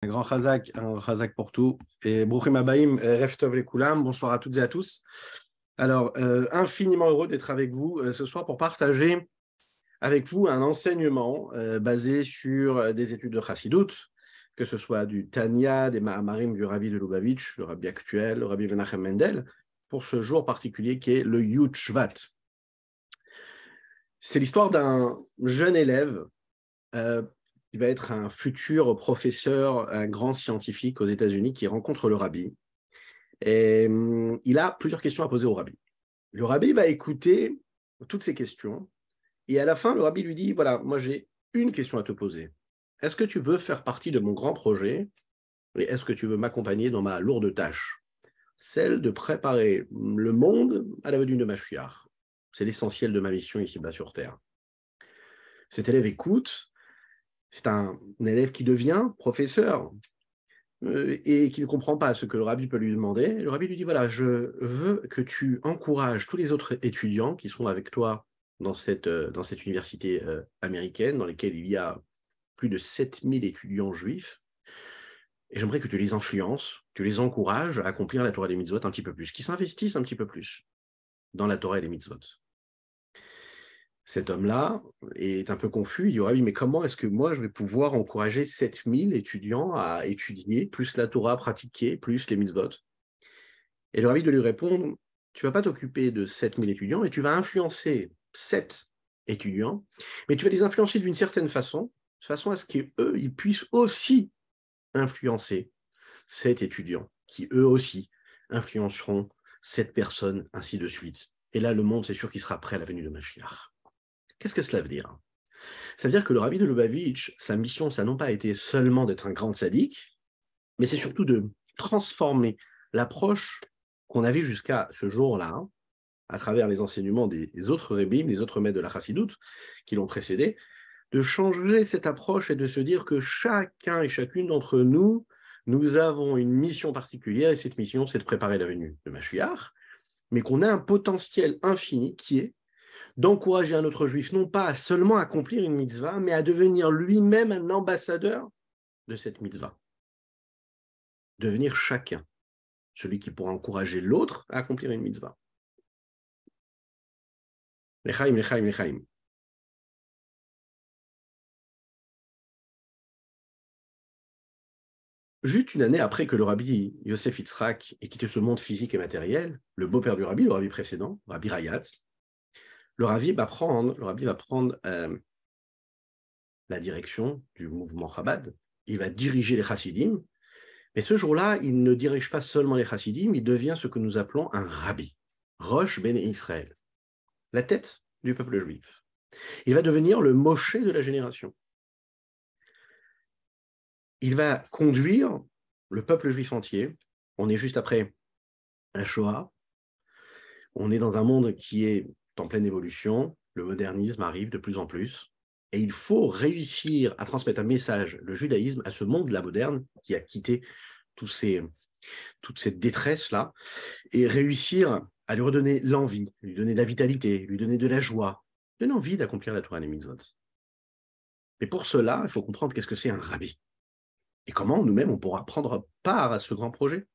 Un grand chazak pour tout. Et Bruchim Abaïm, Erev Tov Lekoulam, bonsoir à toutes et à tous. Alors, infiniment heureux d'être avec vous ce soir pour partager avec vous un enseignement basé sur des études de Chassidut, que ce soit du Tanya, des Mahamarim du Rabbi de Lubavitch, le Rabbi actuel, le Rabbi Menachem Mendel, pour ce jour particulier qui est le Yud Shvat. C'est l'histoire d'un jeune élève qui va être un futur professeur, un grand scientifique aux États-Unis qui rencontre le rabbi. Et il a plusieurs questions à poser au rabbi. Le rabbi va écouter toutes ces questions et à la fin, le rabbi lui dit, voilà, moi j'ai une question à te poser. Est-ce que tu veux faire partie de mon grand projet et est-ce que tu veux m'accompagner dans ma lourde tâche, celle de préparer le monde à la venue de Mashiach? C'est l'essentiel de ma mission ici-bas sur Terre. Cet élève écoute. C'est un élève qui devient professeur et qui ne comprend pas ce que le rabbi peut lui demander. Le rabbi lui dit, voilà, je veux que tu encourages tous les autres étudiants qui sont avec toi dans cette université américaine, dans laquelle il y a plus de 7000 étudiants juifs, et j'aimerais que tu les influences, que tu les encourages à accomplir la Torah et les mitzvot un petit peu plus, qu'ils s'investissent un petit peu plus dans la Torah et les mitzvot. Cet homme-là est un peu confus. Il dit, ah oui, mais comment est-ce que moi, je vais pouvoir encourager 7000 étudiants à étudier, plus la Torah pratiquer, plus les mitzvot? Et le rabbi de lui répondre, tu ne vas pas t'occuper de 7000 étudiants, mais tu vas influencer 7 étudiants, mais tu vas les influencer d'une certaine façon, de façon à ce qu'eux, ils puissent aussi influencer 7 étudiants, qui eux aussi influenceront 7 personnes, ainsi de suite. Et là, le monde, c'est sûr qu'il sera prêt à la venue de Mashiach. Qu'est-ce que cela veut dire? Ça veut dire que le rabbi de Lubavitch, sa mission, ça n'a pas été seulement d'être un grand tzaddik, mais c'est surtout de transformer l'approche qu'on avait jusqu'à ce jour-là, à travers les enseignements des autres rabbins, des autres maîtres de la Chassidoute qui l'ont précédé, de changer cette approche et de se dire que chacun et chacune d'entre nous, nous avons une mission particulière, et cette mission, c'est de préparer la venue de Mashiach, mais qu'on a un potentiel infini qui est d'encourager un autre juif, non pas à seulement accomplir une mitzvah, mais à devenir lui-même un ambassadeur de cette mitzvah. Devenir chacun, celui qui pourra encourager l'autre à accomplir une mitzvah. Lechaim, lechaim, lechaim. Juste une année après que le rabbi Yosef Yitzhak ait quitté ce monde physique et matériel, le beau-père du rabbi, le rabbi précédent, le rabbi Rayatz, le rabbi va prendre la direction du mouvement Chabad. Il va diriger les chassidim. Mais ce jour-là, il ne dirige pas seulement les chassidim, il devient ce que nous appelons un rabbi, Rosh Bene Israël, la tête du peuple juif. Il va devenir le Moshe de la génération. Il va conduire le peuple juif entier. On est juste après la Shoah. On est dans un monde qui est en pleine évolution. Le modernisme arrive de plus en plus. Et il faut réussir à transmettre un message, le judaïsme, à ce monde-là moderne qui a quitté toute cette détresse-là, et réussir à lui redonner l'envie, lui donner de la vitalité, lui donner de la joie, donner envie d'accomplir la Torah et les mitzvot. Mais pour cela, il faut comprendre qu'est-ce que c'est un rabbi. Et comment nous-mêmes, on pourra prendre part à ce grand projet.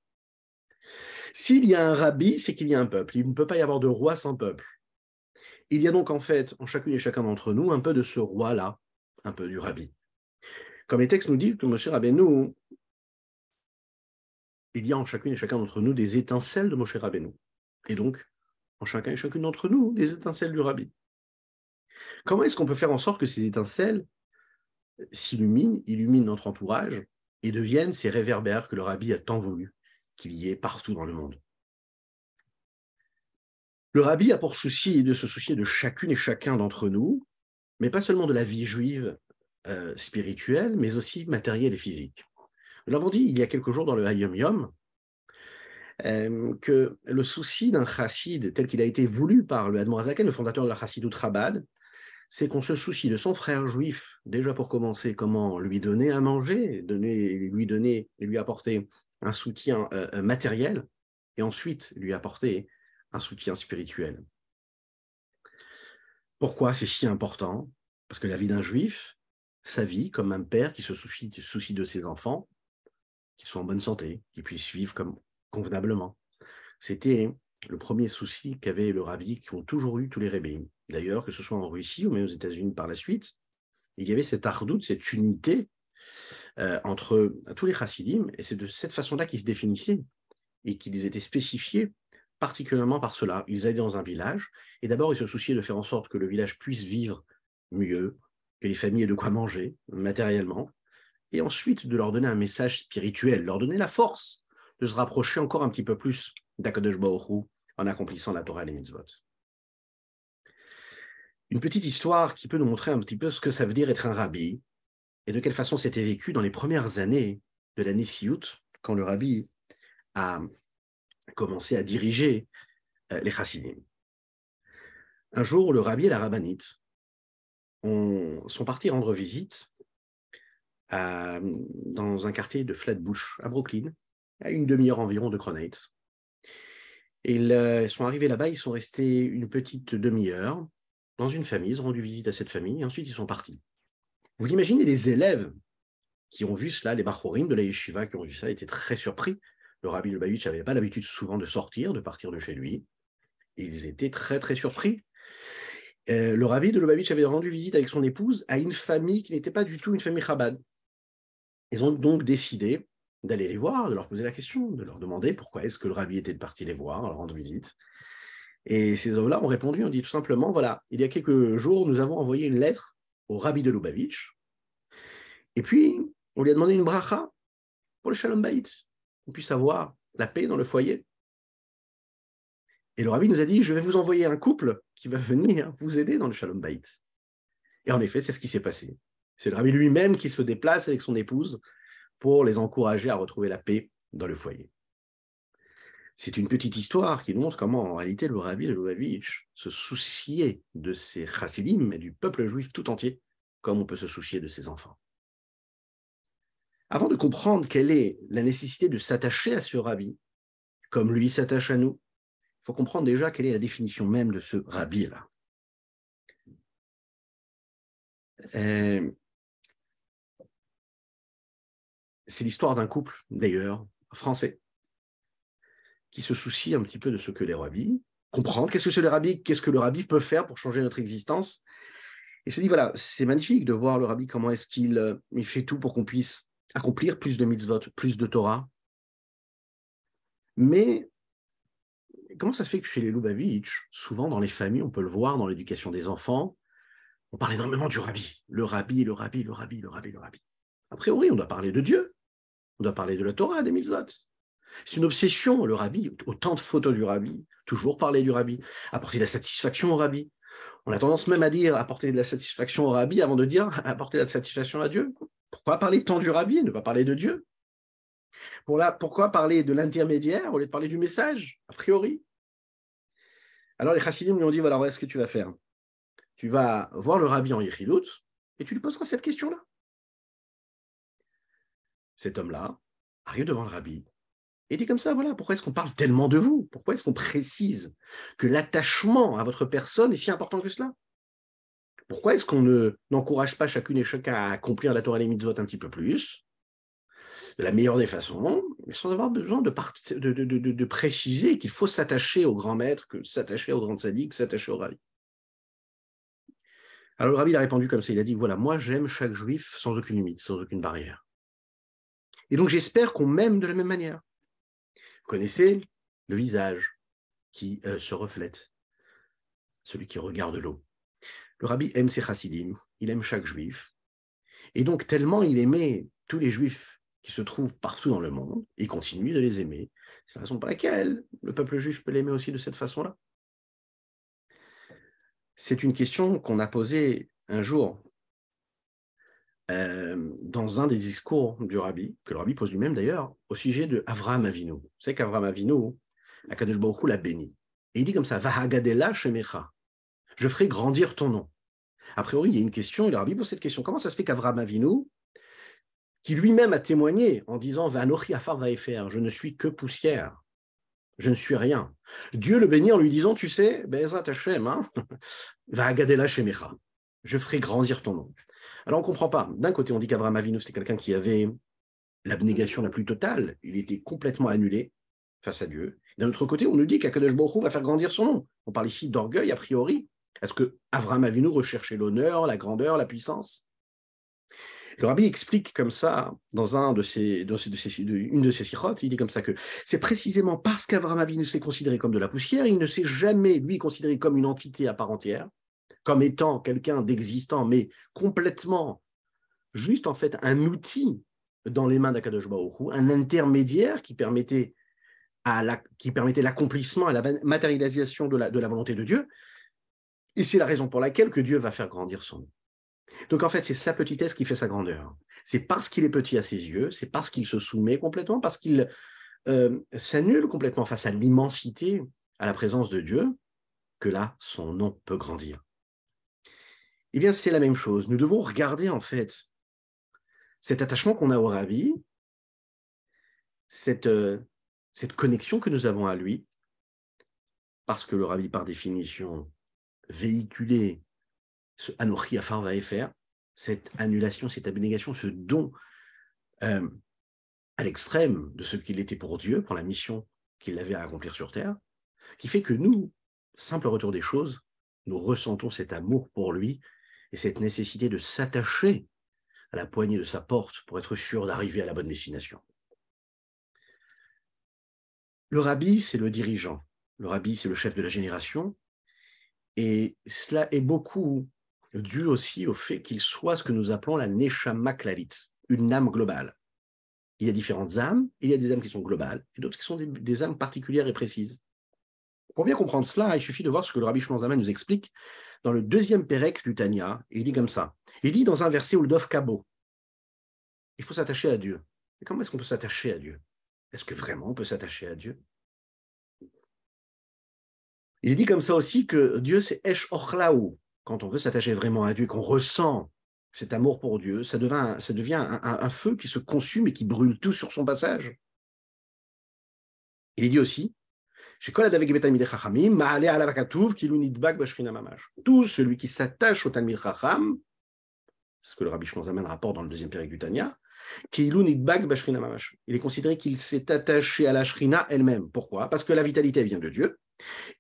S'il y a un rabbi, c'est qu'il y a un peuple. Il ne peut pas y avoir de roi sans peuple. Il y a donc en fait, en chacune et chacun d'entre nous, un peu de ce roi-là, un peu du rabbi. Comme les textes nous disent que Moshe Rabbeinu, il y a en chacune et chacun d'entre nous des étincelles de Moshe Rabbeinu. Et donc, en chacun et chacune d'entre nous, des étincelles du rabbi. Comment est-ce qu'on peut faire en sorte que ces étincelles s'illuminent, illuminent notre entourage et deviennent ces réverbères que le rabbi a tant voulu qu'il y ait partout dans le monde? Le rabbi a pour souci de se soucier de chacune et chacun d'entre nous, mais pas seulement de la vie juive spirituelle, mais aussi matérielle et physique. Nous l'avons dit il y a quelques jours dans le Hayom Yom, que le souci d'un chassid tel qu'il a été voulu par le Admor HaZaken, le fondateur de la Chassidut Chabad, c'est qu'on se soucie de son frère juif, déjà pour commencer, comment lui donner à manger, lui apporter un soutien matériel, et ensuite lui apporter un soutien spirituel. Pourquoi c'est si important? Parce que la vie d'un juif, sa vie, comme un père qui se soucie de ses enfants, qu'ils soient en bonne santé, qu'ils puissent vivre comme convenablement. C'était le premier souci qu'avait le rabbi, qui ont toujours eu tous les rabbins. D'ailleurs, que ce soit en Russie ou même aux États-Unis par la suite, il y avait cette ardoute, cette unité entre tous les chassidim, et c'est de cette façon-là qu'ils se définissaient et qu'ils étaient spécifiés particulièrement par cela. Ils allaient dans un village, et d'abord ils se souciaient de faire en sorte que le village puisse vivre mieux, que les familles aient de quoi manger matériellement, et ensuite de leur donner un message spirituel, leur donner la force de se rapprocher encore un petit peu plus d'Akadosh Baruch Hu en accomplissant la Torah et les mitzvot. Une petite histoire qui peut nous montrer un petit peu ce que ça veut dire être un rabbi et de quelle façon c'était vécu dans les premières années de la Nessiout, quand le rabbi a commencé à diriger les chassidim. Un jour, le rabbi et la rabbinite sont partis rendre visite dans un quartier de Flatbush, à Brooklyn, à une demi-heure environ de Crown Heights. Et ils sont arrivés là-bas, ils sont restés une petite demi-heure dans une famille, ils ont rendu visite à cette famille, et ensuite ils sont partis. Vous imaginez, les élèves qui ont vu cela, les bachorim de la yeshiva qui ont vu ça, étaient très surpris. Le rabbi Lubavitch n'avait pas l'habitude souvent de sortir, de partir de chez lui. Et ils étaient très, très surpris. Le rabbi de Lubavitch avait rendu visite avec son épouse à une famille qui n'était pas du tout une famille Chabad. Ils ont donc décidé d'aller les voir, de leur poser la question, de leur demander pourquoi est-ce que le rabbi était parti les voir, leur rendre visite. Et ces hommes-là ont répondu, on dit tout simplement, voilà, il y a quelques jours, nous avons envoyé une lettre au rabbi de Lubavitch, et puis on lui a demandé une bracha pour le Shalom Bayit, qu'on puisse avoir la paix dans le foyer. Et le rabbi nous a dit, je vais vous envoyer un couple qui va venir vous aider dans le Shalom Bayit. Et en effet, c'est ce qui s'est passé. C'est le rabbi lui-même qui se déplace avec son épouse pour les encourager à retrouver la paix dans le foyer. C'est une petite histoire qui montre comment, en réalité, le rabbi de Lubavitch se souciait de ses chassidim et du peuple juif tout entier, comme on peut se soucier de ses enfants. Avant de comprendre quelle est la nécessité de s'attacher à ce rabbi, comme lui s'attache à nous, il faut comprendre déjà quelle est la définition même de ce rabbi-là. C'est l'histoire d'un couple, d'ailleurs, français, qui se soucie un petit peu de ce que les rabbis, comprendre qu'est-ce que c'est le rabbi, qu'est-ce que le rabbi peut faire pour changer notre existence. Et se dit, voilà, c'est magnifique de voir le rabbi, comment est-ce qu'il il fait tout pour qu'on puisse accomplir plus de mitzvot, plus de Torah. Mais comment ça se fait que chez les Lubavitch, souvent dans les familles, on peut le voir dans l'éducation des enfants, on parle énormément du rabbi. Le rabbi, le rabbi, le rabbi, le rabbi, le rabbi. A priori, on doit parler de Dieu. On doit parler de la Torah, des mitzvot. C'est une obsession, le rabbi, autant de photos du rabbi, toujours parler du rabbi, apporter de la satisfaction au rabbi. On a tendance même à dire apporter de la satisfaction au rabbi avant de dire apporter de la satisfaction à Dieu. Pourquoi parler tant du rabbi, ne pas parler de Dieu? Pourquoi parler de l'intermédiaire au lieu de parler du message, a priori? Alors les chassidim lui ont dit, voilà, voilà ce que tu vas faire. Tu vas voir le rabbi en Yechidout et tu lui poseras cette question-là. Cet homme-là arrive devant le rabbi et dit comme ça, voilà, pourquoi est-ce qu'on parle tellement de vous? Pourquoi est-ce qu'on précise que l'attachement à votre personne est si important que cela? Pourquoi est-ce qu'on n'encourage pas chacune et chacun à accomplir la Torah et les mitzvot un petit peu plus, de la meilleure des façons, mais sans avoir besoin de préciser qu'il faut s'attacher au grand maître, que s'attacher au grand tzaddik, s'attacher au rabbi? Alors le rabbi il a répondu comme ça, il a dit, voilà, moi j'aime chaque juif sans aucune limite, sans aucune barrière. Et donc j'espère qu'on m'aime de la même manière. Vous connaissez le visage qui se reflète, celui qui regarde l'eau. Le rabbi aime ses chassidim, il aime chaque juif. Et donc tellement il aimait tous les juifs qui se trouvent partout dans le monde, il continue de les aimer. C'est la raison pour laquelle le peuple juif peut l'aimer aussi de cette façon-là. C'est une question qu'on a posée un jour dans un des discours du rabbi, que le rabbi pose lui-même d'ailleurs, au sujet de Avraham Avinu. Vous savez qu'Avraham Avinu, Akadosh Baruch Hu l'a béni. Et il dit comme ça, Vahagadela Shemecha, je ferai grandir ton nom. A priori, il y a une question, et le rabbi pose cette question. Comment ça se fait qu'Avraham Avinu, qui lui-même a témoigné en disant Vanochi afar vaefer, je ne suis que poussière, je ne suis rien. Dieu le bénit en lui disant, tu sais, Be'ezrat Hashem, Vahagadela Shemecha, je ferai grandir ton nom. Alors on ne comprend pas. D'un côté, on dit qu'Avraham Avinu, c'était quelqu'un qui avait l'abnégation la plus totale. Il était complètement annulé face à Dieu. D'un autre côté, on nous dit qu'Akadosh Baruch Hu va faire grandir son nom. On parle ici d'orgueil, a priori. Est-ce que Avraham Avinu recherchait l'honneur, la grandeur, la puissance? Le rabbi explique comme ça, dans une de ses sirotes, il dit comme ça que c'est précisément parce qu'Avraham Avinu s'est considéré comme de la poussière, il ne s'est jamais, lui, considéré comme une entité à part entière, comme étant quelqu'un d'existant, mais complètement, juste en fait, un outil dans les mains d'Akadosh Baruch Hu, un intermédiaire qui permettait l'accomplissement et la matérialisation de la volonté de Dieu. Et c'est la raison pour laquelle que Dieu va faire grandir son nom. Donc en fait, c'est sa petitesse qui fait sa grandeur. C'est parce qu'il est petit à ses yeux, c'est parce qu'il se soumet complètement, parce qu'il s'annule complètement face à l'immensité, à la présence de Dieu, que là, son nom peut grandir. Eh bien, c'est la même chose. Nous devons regarder en fait cet attachement qu'on a au Rabbi, cette connexion que nous avons à lui, parce que le Rabbi, par définition, véhiculait ce Anochi Afar Vaefer, cette annulation, cette abnégation, ce don à l'extrême de ce qu'il était pour Dieu, pour la mission qu'il avait à accomplir sur terre, qui fait que nous, simple retour des choses, nous ressentons cet amour pour lui et cette nécessité de s'attacher à la poignée de sa porte pour être sûr d'arriver à la bonne destination. Le rabbi, c'est le dirigeant. Le rabbi, c'est le chef de la génération. Et cela est beaucoup dû aussi au fait qu'il soit ce que nous appelons la Neshama Klalit, une âme globale. Il y a différentes âmes, il y a des âmes qui sont globales, et d'autres qui sont des âmes particulières et précises. Pour bien comprendre cela, il suffit de voir ce que le Rabbi Shlomo Zalman nous explique dans le deuxième Pérec du Tanya. Il dit comme ça. Il dit dans un verset Uldov Kabo, il faut s'attacher à Dieu. Et comment est-ce qu'on peut s'attacher à Dieu? Est-ce que vraiment on peut s'attacher à Dieu? Il dit comme ça aussi que Dieu, c'est Esh Ochlaou. Quand on veut s'attacher vraiment à Dieu, qu'on ressent cet amour pour Dieu, ça devient un feu qui se consume et qui brûle tout sur son passage. Il dit aussi, tout celui qui s'attache au Talmid Chacham, c'est ce que le Rabbi Shlomo Zalman rapporte dans le deuxième pérec du Tanya, il est considéré qu'il s'est attaché à la Shrina elle-même. Pourquoi? Parce que la vitalité vient de Dieu.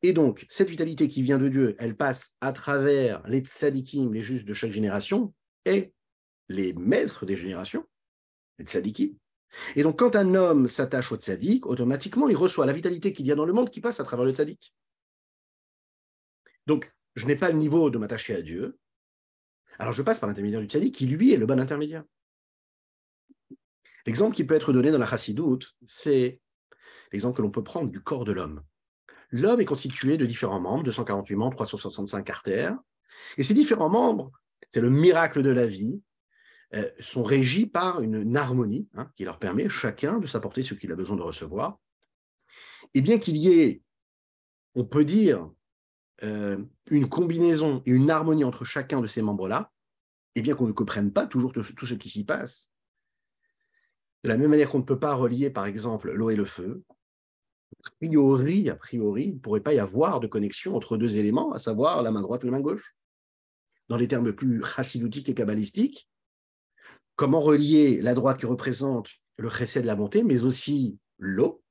Et donc, cette vitalité qui vient de Dieu, elle passe à travers les tzadikim, les justes de chaque génération, et les maîtres des générations, les tzadikim. Et donc, quand un homme s'attache au tzadik, automatiquement, il reçoit la vitalité qu'il y a dans le monde qui passe à travers le tzadik. Donc, je n'ai pas le niveau de m'attacher à Dieu, alors je passe par l'intermédiaire du tzadik, qui lui est le bon intermédiaire. L'exemple qui peut être donné dans la chassidoute, c'est l'exemple que l'on peut prendre du corps de l'homme. L'homme est constitué de différents membres, 248 membres, 365 artères, et ces différents membres, c'est le miracle de la vie, sont régis par une harmonie qui leur permet chacun de s'apporter ce qu'il a besoin de recevoir. Et bien qu'il y ait, on peut dire, une combinaison et une harmonie entre chacun de ces membres-là, et bien qu'on ne comprenne pas toujours tout ce qui s'y passe, de la même manière qu'on ne peut pas relier, par exemple, l'eau et le feu, a priori, il ne pourrait pas y avoir de connexion entre deux éléments, à savoir la main droite et la main gauche. Dans les termes plus chassidoutiques et kabbalistiques, comment relier la droite qui représente le chesed de la bonté, mais aussi l'eau,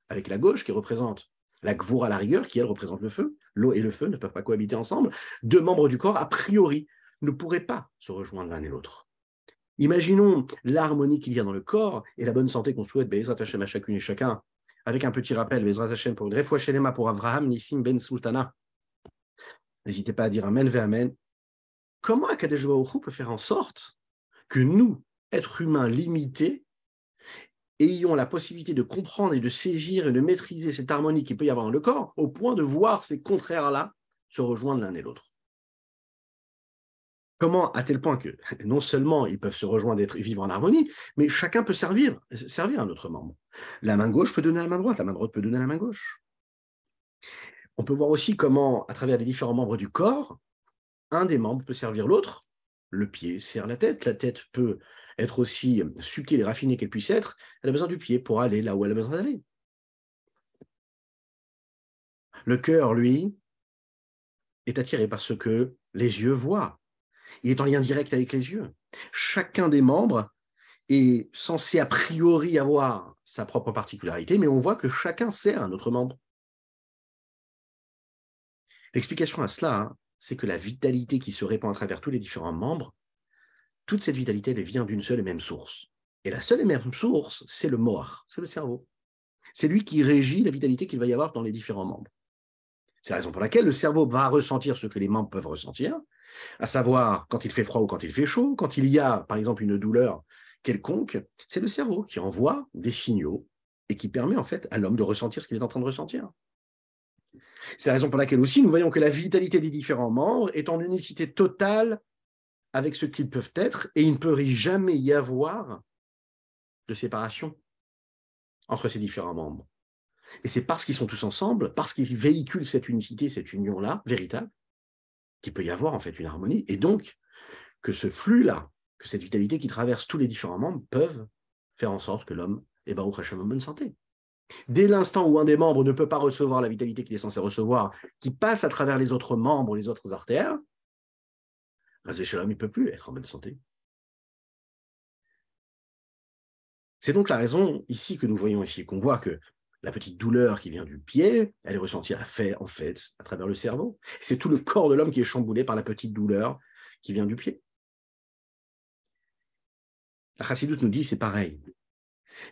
avec la gauche qui représente la gvoura à la rigueur, qui elle représente le feu. L'eau et le feu ne peuvent pas cohabiter ensemble. Deux membres du corps, a priori, ne pourraient pas se rejoindre l'un et l'autre. Imaginons l'harmonie qu'il y a dans le corps et la bonne santé qu'on souhaite, Be'ezrat Hashem à chacune et chacun, avec un petit rappel, Be'ezrat Hashem pour une Refoua Shelema pour Avraham Nissim Ben Sultana. N'hésitez pas à dire Amen ve Amen. Comment Akadosh Baruch Hu peut faire en sorte que nous, êtres humains limités, ayons la possibilité de comprendre et de saisir et de maîtriser cette harmonie qu'il peut y avoir dans le corps, au point de voir ces contraires-là se rejoindre l'un et l'autre? Comment, à tel point que non seulement ils peuvent se rejoindre et vivre en harmonie, mais chacun peut servir un autre membre. La main gauche peut donner à la main droite, la main droite peut donner à la main gauche. On peut voir aussi comment, à travers les différents membres du corps, un des membres peut servir l'autre. Le pied sert la tête peut être aussi subtile et raffinée qu'elle puisse être, elle a besoin du pied pour aller là où elle a besoin d'aller. Le cœur, lui, est attiré par ce que les yeux voient. Il est en lien direct avec les yeux. Chacun des membres est censé a priori avoir sa propre particularité, mais on voit que chacun sert un autre membre. L'explication à cela, hein, c'est que la vitalité qui se répand à travers tous les différents membres, toute cette vitalité, elle vient d'une seule et même source. Et la seule et même source, c'est le moach, c'est le cerveau. C'est lui qui régit la vitalité qu'il va y avoir dans les différents membres. C'est la raison pour laquelle le cerveau va ressentir ce que les membres peuvent ressentir, à savoir quand il fait froid ou quand il fait chaud, quand il y a, par exemple, une douleur quelconque, c'est le cerveau qui envoie des signaux et qui permet en fait à l'homme de ressentir ce qu'il est en train de ressentir. C'est la raison pour laquelle aussi nous voyons que la vitalité des différents membres est en unicité totale avec ce qu'ils peuvent être et il ne peut jamais y avoir de séparation entre ces différents membres. Et c'est parce qu'ils sont tous ensemble, parce qu'ils véhiculent cette unicité, cette union-là, véritable, qu'il peut y avoir en fait une harmonie, et donc que ce flux-là, que cette vitalité qui traverse tous les différents membres peuvent faire en sorte que l'homme est Baruch Hashem en bonne santé. Dès l'instant où un des membres ne peut pas recevoir la vitalité qu'il est censé recevoir, qui passe à travers les autres membres, les autres artères, Razé Shalom, il ne peut plus être en bonne santé. C'est donc la raison ici que nous voyons ici, qu'on voit que la petite douleur qui vient du pied, elle est ressentie en fait à travers le cerveau. C'est tout le corps de l'homme qui est chamboulé par la petite douleur qui vient du pied. La Chassidoute nous dit c'est pareil.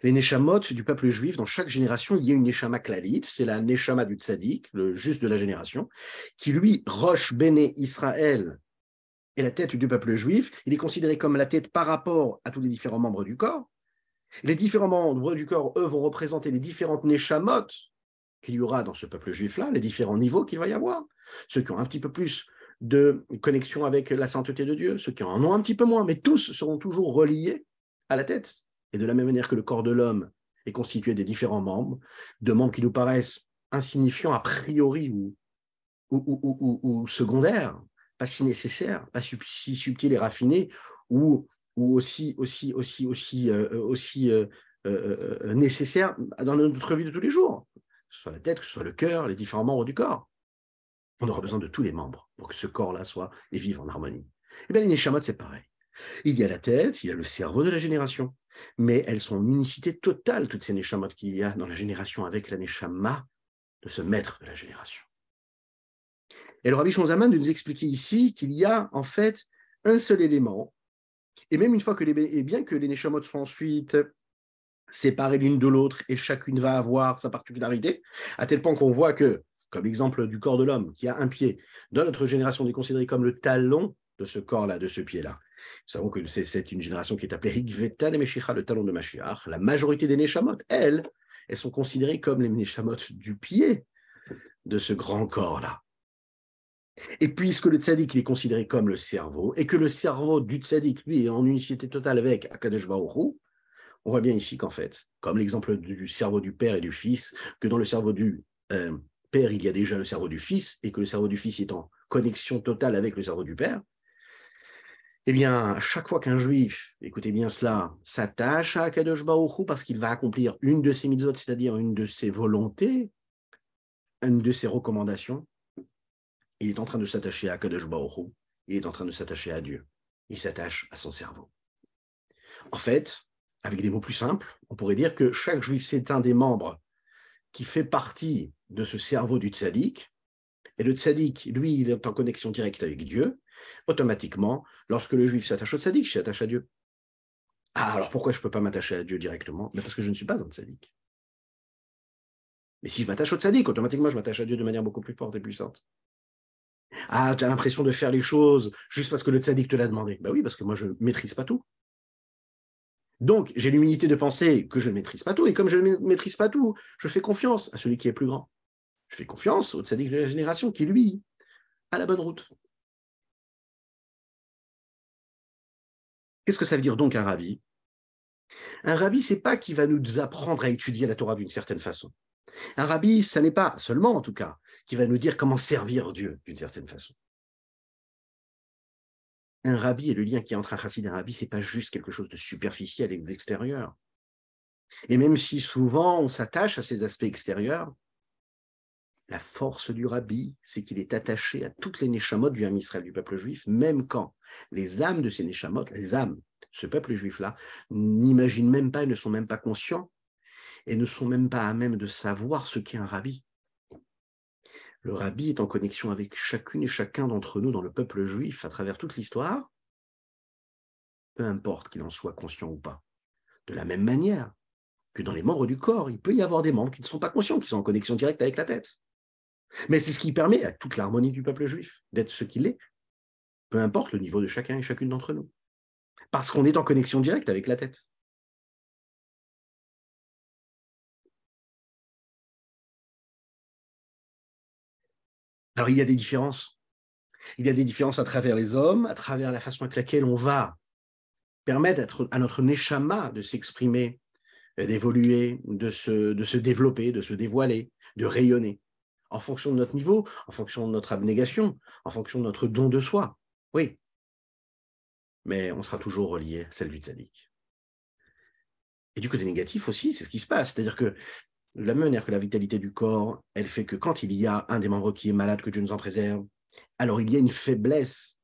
Les neshamot du peuple juif, dans chaque génération, il y a une neshama klalit, c'est la neshama du tzaddik, le juste de la génération, qui lui, Rosh Béné Israël, est la tête du peuple juif. Il est considéré comme la tête par rapport à tous les différents membres du corps. Les différents membres du corps, eux, vont représenter les différentes neshamot qu'il y aura dans ce peuple juif-là, les différents niveaux qu'il va y avoir. Ceux qui ont un petit peu plus de connexion avec la sainteté de Dieu, ceux qui en ont un petit peu moins, mais tous seront toujours reliés à la tête. Et de la même manière que le corps de l'homme est constitué des différents membres, de membres qui nous paraissent insignifiants a priori ou secondaires, pas si nécessaires, pas si subtils et raffinés, ou aussi nécessaires dans notre vie de tous les jours, que ce soit la tête, que ce soit le cœur, les différents membres du corps. On aura besoin de tous les membres pour que ce corps-là soit et vive en harmonie. Et bien les neshamot, c'est pareil. Il y a la tête, il y a le cerveau de la génération, mais elles sont en unicité totale, toutes ces neshamot qu'il y a dans la génération avec la neshama de ce maître de la génération. Et le Rabbi Shonzaman de nous expliquer ici qu'il y a en fait un seul élément, et même une fois que et bien que les neshamot soient ensuite séparées l'une de l'autre et chacune va avoir sa particularité, à tel point qu'on voit que, comme exemple du corps de l'homme qui a un pied, dans notre génération, on est considéré comme le talon de ce corps-là, de ce pied-là. Nous savons que c'est une génération qui est appelée Higveta de Meshicha, le talon de Mashiach. La majorité des neshamot, elles sont considérées comme les neshamot du pied de ce grand corps-là. Et puisque le tzaddik est considéré comme le cerveau, et que le cerveau du tzaddik, lui, est en unicité totale avec Akadosh Baruch Hu, on voit bien ici qu'en fait, comme l'exemple du cerveau du père et du fils, que dans le cerveau du père, il y a déjà le cerveau du fils, et que le cerveau du fils est en connexion totale avec le cerveau du père, eh bien, à chaque fois qu'un juif, écoutez bien cela, s'attache à Akadosh Baruch Hu parce qu'il va accomplir une de ses mitzvot, c'est-à-dire une de ses volontés, une de ses recommandations, il est en train de s'attacher à Akadosh Baruch Hu, il est en train de s'attacher à Dieu. Il s'attache à son cerveau. En fait, avec des mots plus simples, on pourrait dire que chaque juif, c'est un des membres qui fait partie de ce cerveau du tzaddik, et le tzaddik, lui, il est en connexion directe avec Dieu. Automatiquement, lorsque le juif s'attache au tzaddik, il s'attache à Dieu. Ah, alors pourquoi je ne peux pas m'attacher à Dieu directement? Parce que je ne suis pas un tzaddik. Mais si je m'attache au tzaddik, automatiquement, je m'attache à Dieu de manière beaucoup plus forte et puissante. Ah, tu as l'impression de faire les choses juste parce que le tzaddik te l'a demandé. Ben oui, parce que moi, je ne maîtrise pas tout. Donc, j'ai l'humilité de penser que je ne maîtrise pas tout. Et comme je ne maîtrise pas tout, je fais confiance à celui qui est plus grand. Je fais confiance au tzaddik de la génération qui, lui, a la bonne route. Qu'est-ce que ça veut dire donc un rabbi? Un rabbi, ce n'est pas qui va nous apprendre à étudier la Torah d'une certaine façon. Un rabbi, ça n'est pas seulement, en tout cas, qui va nous dire comment servir Dieu d'une certaine façon. Un rabbi et le lien qui est entre un chassid et un rabbi, ce n'est pas juste quelque chose de superficiel et d'extérieur. Et même si souvent on s'attache à ces aspects extérieurs, la force du rabbi, c'est qu'il est attaché à toutes les neshamot du Ham Israël, du peuple juif, même quand les âmes de ces neshamot, les âmes ce peuple juif-là, n'imaginent même pas et ne sont même pas conscients et ne sont même pas à même de savoir ce qu'est un rabbi. Le rabbi est en connexion avec chacune et chacun d'entre nous dans le peuple juif à travers toute l'histoire, peu importe qu'il en soit conscient ou pas. De la même manière que dans les membres du corps, il peut y avoir des membres qui ne sont pas conscients, qui sont en connexion directe avec la tête. Mais c'est ce qui permet à toute l'harmonie du peuple juif d'être ce qu'il est, peu importe le niveau de chacun et chacune d'entre nous. Parce qu'on est en connexion directe avec la tête. Alors, il y a des différences. Il y a des différences à travers les hommes, à travers la façon avec laquelle on va permettre à notre neshama de s'exprimer, d'évoluer, de se développer, de se dévoiler, de rayonner, en fonction de notre niveau, en fonction de notre abnégation, en fonction de notre don de soi. Oui, mais on sera toujours relié à celle du tzaddik. Et du côté négatif aussi, c'est ce qui se passe. C'est-à-dire que de la même manière que la vitalité du corps, elle fait que quand il y a un des membres qui est malade, que Dieu nous en préserve, alors il y a une faiblesse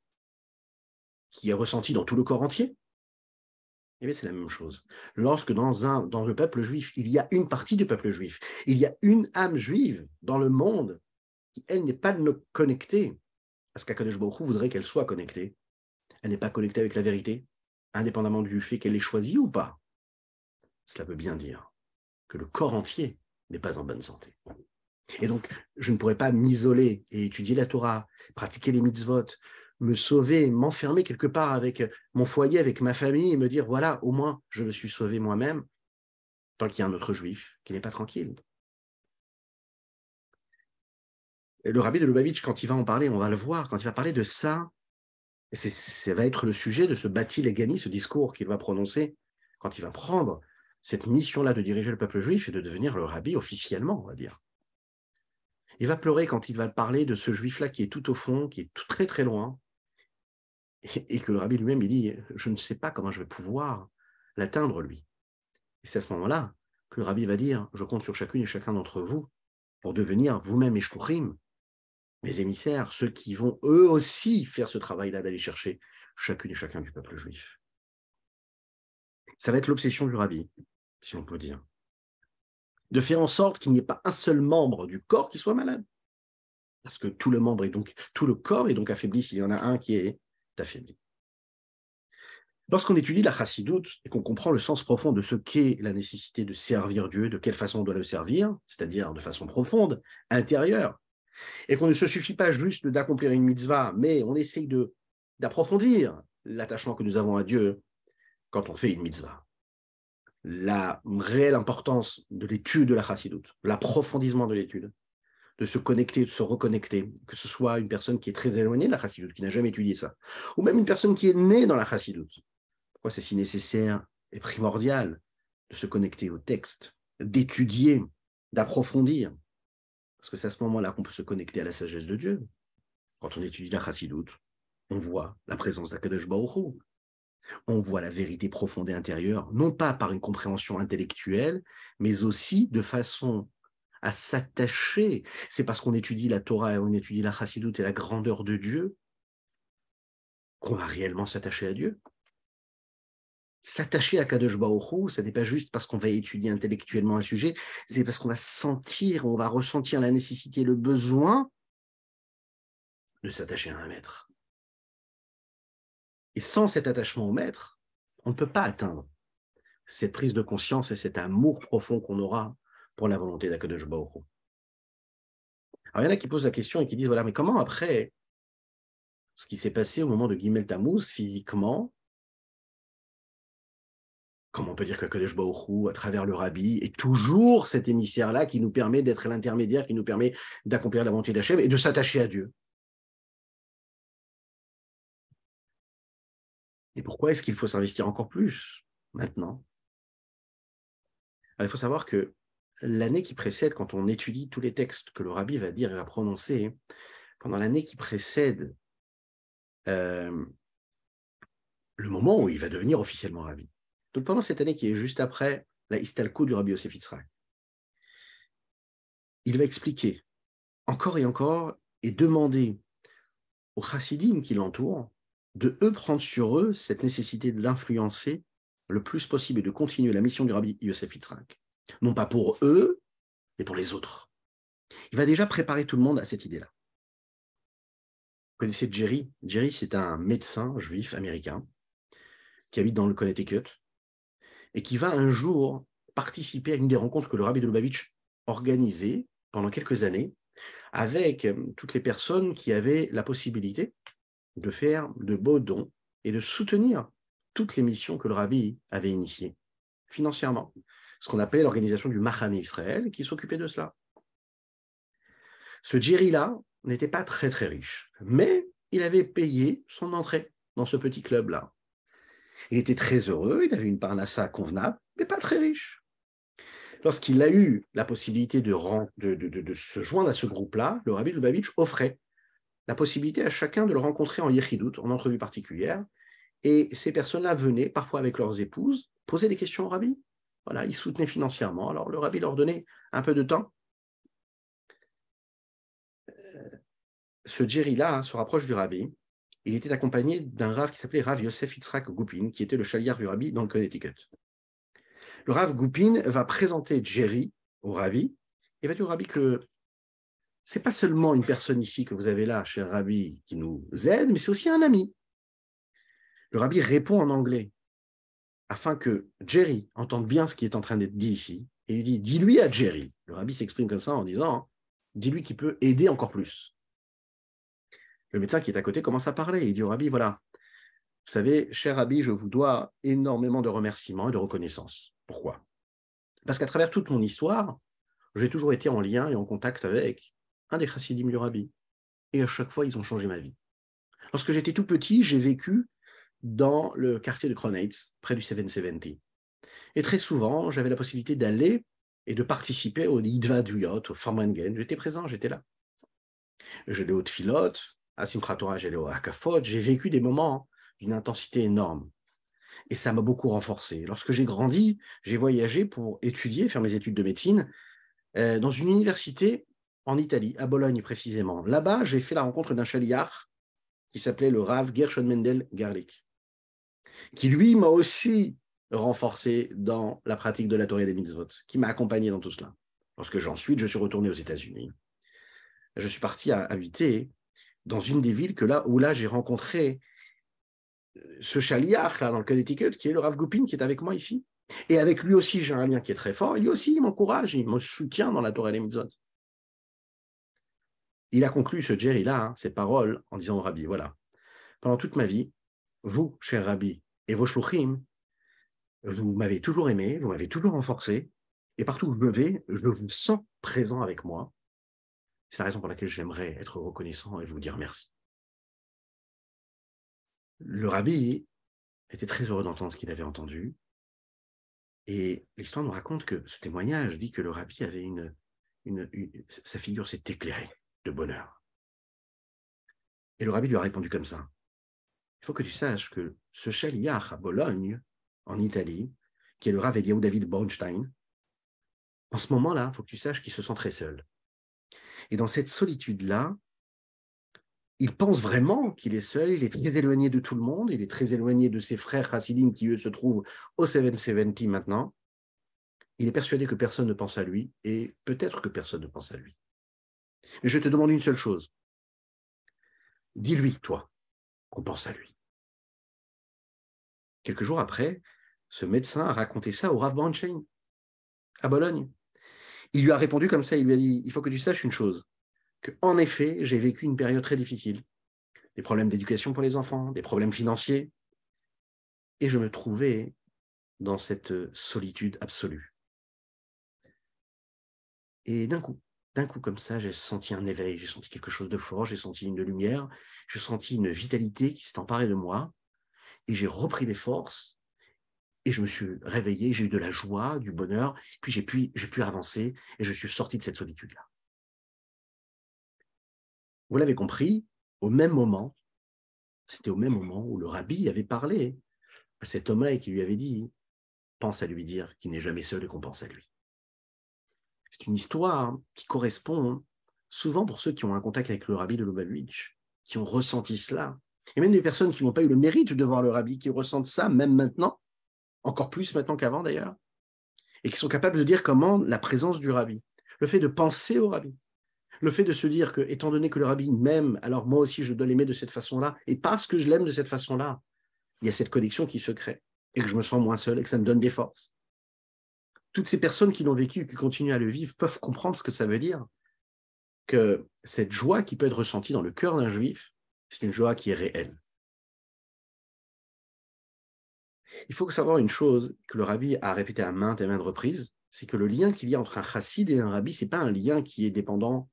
qui est ressentie dans tout le corps entier. Eh bien, c'est la même chose. Lorsque dans le peuple juif, il y a une partie du peuple juif, il y a une âme juive dans le monde qui, elle, n'est pas connectée à ce qu'Akadosh Baruch Hu voudrait qu'elle soit connectée. Elle n'est pas connectée avec la vérité, indépendamment du fait qu'elle l'ait choisie ou pas. Cela veut bien dire que le corps entier n'est pas en bonne santé. Et donc, je ne pourrais pas m'isoler et étudier la Torah, pratiquer les mitzvot, me sauver, m'enfermer quelque part avec mon foyer, avec ma famille et me dire, voilà, au moins, je me suis sauvé moi-même, tant qu'il y a un autre juif qui n'est pas tranquille. Et le rabbi de Lubavitch, quand il va en parler, on va le voir, quand il va parler de ça, ça va être le sujet de ce Bati Legani, ce discours qu'il va prononcer quand il va prendre cette mission-là de diriger le peuple juif et de devenir le rabbi officiellement, on va dire. Il va pleurer quand il va parler de ce juif-là qui est tout au fond, qui est tout très très loin, et que le rabbi lui-même, il dit, je ne sais pas comment je vais pouvoir l'atteindre, lui. Et c'est à ce moment-là que le rabbi va dire, je compte sur chacune et chacun d'entre vous pour devenir vous-même Eshkourim, mes émissaires, ceux qui vont eux aussi faire ce travail-là d'aller chercher chacune et chacun du peuple juif. Ça va être l'obsession du rabbi, si on peut dire, de faire en sorte qu'il n'y ait pas un seul membre du corps qui soit malade. Parce que tout le corps est donc affaibli s'il y en a un qui est affaibli. Lorsqu'on étudie la chassidoute et qu'on comprend le sens profond de ce qu'est la nécessité de servir Dieu, de quelle façon on doit le servir, c'est-à-dire de façon profonde, intérieure, et qu'on ne se suffit pas juste d'accomplir une mitzvah, mais on essaye d'approfondir l'attachement que nous avons à Dieu quand on fait une mitzvah. La réelle importance de l'étude de la chassidoute, l'approfondissement de l'étude, de se connecter, de se reconnecter, que ce soit une personne qui est très éloignée de la chassidoute, qui n'a jamais étudié ça, ou même une personne qui est née dans la chassidoute. Pourquoi c'est si nécessaire et primordial de se connecter au texte, d'étudier, d'approfondir? Parce que c'est à ce moment-là qu'on peut se connecter à la sagesse de Dieu. Quand on étudie la chassidoute, on voit la présence d'Akadosh Baruch Hu. On voit la vérité profonde et intérieure, non pas par une compréhension intellectuelle, mais aussi de façon à s'attacher. C'est parce qu'on étudie la Torah et on étudie la chassidoute et la grandeur de Dieu qu'on va réellement s'attacher à Dieu. S'attacher à Kadosh Baruch Hu, ce n'est pas juste parce qu'on va étudier intellectuellement un sujet, c'est parce qu'on va sentir, on va ressentir la nécessité, le besoin de s'attacher à un maître. Et sans cet attachement au maître, on ne peut pas atteindre cette prise de conscience et cet amour profond qu'on aura pour la volonté d'Akadosh Baruch Hu. Alors, il y en a qui posent la question et qui disent, voilà, mais comment après ce qui s'est passé au moment de Gimel Tammuz, physiquement, comment on peut dire que Kadosh Baruch Hu, à travers le Rabbi, est toujours cet émissaire-là qui nous permet d'être l'intermédiaire, qui nous permet d'accomplir la volonté d'Hachem et de s'attacher à Dieu. Et pourquoi est-ce qu'il faut s'investir encore plus maintenant? Alors, il faut savoir que l'année qui précède, quand on étudie tous les textes que le Rabbi va dire et va prononcer, pendant l'année qui précède le moment où il va devenir officiellement Rabbi. Donc pendant cette année qui est juste après la Istalkou du Rabbi Yosef Yitzhak, il va expliquer encore et encore et demander aux chassidim qui l'entourent de eux prendre sur eux cette nécessité de l'influencer le plus possible et de continuer la mission du rabbi Yosef Yitzhak. Non pas pour eux, mais pour les autres. Il va déjà préparer tout le monde à cette idée-là. Vous connaissez Jerry? Jerry, c'est un médecin juif américain qui habite dans le Connecticut et qui va un jour participer à une des rencontres que le rabbi de Lubavitch organisait pendant quelques années avec toutes les personnes qui avaient la possibilité de faire de beaux dons et de soutenir toutes les missions que le rabbi avait initiées financièrement. Ce qu'on appelait l'organisation du Machane Israël qui s'occupait de cela. Ce Jerry-là n'était pas très très riche, mais il avait payé son entrée dans ce petit club-là. Il était très heureux, il avait une parnassa convenable, mais pas très riche. Lorsqu'il a eu la possibilité de se joindre à ce groupe-là, le rabbi Lubavitch offrait la possibilité à chacun de le rencontrer en yechidut, en entrevue particulière, et ces personnes-là venaient, parfois avec leurs épouses, poser des questions au rabbi. Voilà, ils soutenaient financièrement, alors le rabbi leur donnait un peu de temps. Ce Jerry-là se rapproche du rabbi. Il était accompagné d'un rav qui s'appelait Rav Yosef Yitzhak Goupin, qui était le chaliard du rabbi dans le Connecticut. Le Rav Goupin va présenter Jerry au rabbi et va dire au rabbi que ce n'est pas seulement une personne ici que vous avez là, cher rabbi, qui nous aide, mais c'est aussi un ami. Le rabbi répond en anglais afin que Jerry entende bien ce qui est en train d'être dit ici. Et il dit, dis-lui à Jerry. Le rabbi s'exprime comme ça en disant, dis-lui qu'il peut aider encore plus. Le médecin qui est à côté commence à parler. Il dit au rabbi, voilà, vous savez, cher rabbi, je vous dois énormément de remerciements et de reconnaissance. Pourquoi? Parce qu'à travers toute mon histoire, j'ai toujours été en lien et en contact avec un des chassidim du rabbi. Et à chaque fois, ils ont changé ma vie. Lorsque j'étais tout petit, j'ai vécu dans le quartier de Kronheitz, près du 770. Et très souvent, j'avais la possibilité d'aller et de participer au Yidva Duyot, au Formangen. J'étais présent, j'étais là. J'allais au Tfilot, à Simchat Torah, j'allais au Hakafot. J'ai vécu des moments d'une intensité énorme. Et ça m'a beaucoup renforcé. Lorsque j'ai grandi, j'ai voyagé pour étudier, faire mes études de médecine, dans une université en Italie, à Bologne précisément. Là-bas, j'ai fait la rencontre d'un chaliach qui s'appelait le Rav Gershon Mendel Garlic, qui lui m'a aussi renforcé dans la pratique de la Torah et des mitzvot, qui m'a accompagné dans tout cela. Lorsque ensuite je suis retourné aux États-Unis, je suis parti à habiter dans une des villes où j'ai rencontré ce chaliach là dans le Connecticut, qui est le Rav Goupin, qui est avec moi ici. Et avec lui aussi, j'ai un lien qui est très fort. Lui aussi, il m'encourage, il me soutient dans la Torah et les mitzvot. Il a conclu, ce Jerry-là, ces paroles, en disant au Rabbi, voilà, pendant toute ma vie, vous, cher Rabbi, et vos shluchim, vous m'avez toujours aimé, vous m'avez toujours renforcé, et partout où je me vais, je vous sens présent avec moi. C'est la raison pour laquelle j'aimerais être reconnaissant et vous dire merci. Le Rabbi était très heureux d'entendre ce qu'il avait entendu, et l'histoire nous raconte que ce témoignage dit que le Rabbi avait sa figure s'est éclairée de bonheur. Et le Rabbi lui a répondu comme ça. Il faut que tu saches que ce chaliach à Bologne, en Italie, qui est le Rav Eliaou David Bornstein, en ce moment-là, il faut que tu saches qu'il se sent très seul. Et dans cette solitude-là, il pense vraiment qu'il est seul, il est très éloigné de tout le monde, il est très éloigné de ses frères chassidim qui, eux, se trouvent au 770 maintenant. Il est persuadé que personne ne pense à lui, et peut-être que personne ne pense à lui. Mais je te demande une seule chose. Dis-lui, toi, qu'on pense à lui. Quelques jours après, ce médecin a raconté ça au Rav Bornstein, à Bologne. Il lui a répondu comme ça, il lui a dit, il faut que tu saches une chose, qu'en effet, j'ai vécu une période très difficile, des problèmes d'éducation pour les enfants, des problèmes financiers, et je me trouvais dans cette solitude absolue. Et d'un coup comme ça, j'ai senti un éveil, j'ai senti quelque chose de fort, j'ai senti une lumière, j'ai senti une vitalité qui s'est emparée de moi, et j'ai repris des forces, et je me suis réveillé, j'ai eu de la joie, du bonheur, puis j'ai pu avancer, et je suis sorti de cette solitude-là. Vous l'avez compris, c'était au même moment où le rabbi avait parlé à cet homme-là et qui lui avait dit, pense à lui dire qu'il n'est jamais seul et qu'on pense à lui. C'est une histoire qui correspond souvent pour ceux qui ont un contact avec le rabbi de Lubavitch, qui ont ressenti cela. Et même des personnes qui n'ont pas eu le mérite de voir le rabbi, qui ressentent ça même maintenant, encore plus maintenant qu'avant d'ailleurs, et qui sont capables de dire comment la présence du rabbi, le fait de penser au rabbi, le fait de se dire que, étant donné que le rabbi m'aime, alors moi aussi je dois l'aimer de cette façon-là, et parce que je l'aime de cette façon-là, il y a cette connexion qui se crée, et que je me sens moins seul, et que ça me donne des forces. Toutes ces personnes qui l'ont vécu et qui continuent à le vivre peuvent comprendre ce que ça veut dire, que cette joie qui peut être ressentie dans le cœur d'un juif, c'est une joie qui est réelle. Il faut savoir une chose que le rabbi a répété à maintes et maintes reprises, c'est que le lien qu'il y a entre un chassid et un rabbi, ce n'est pas un lien qui est dépendant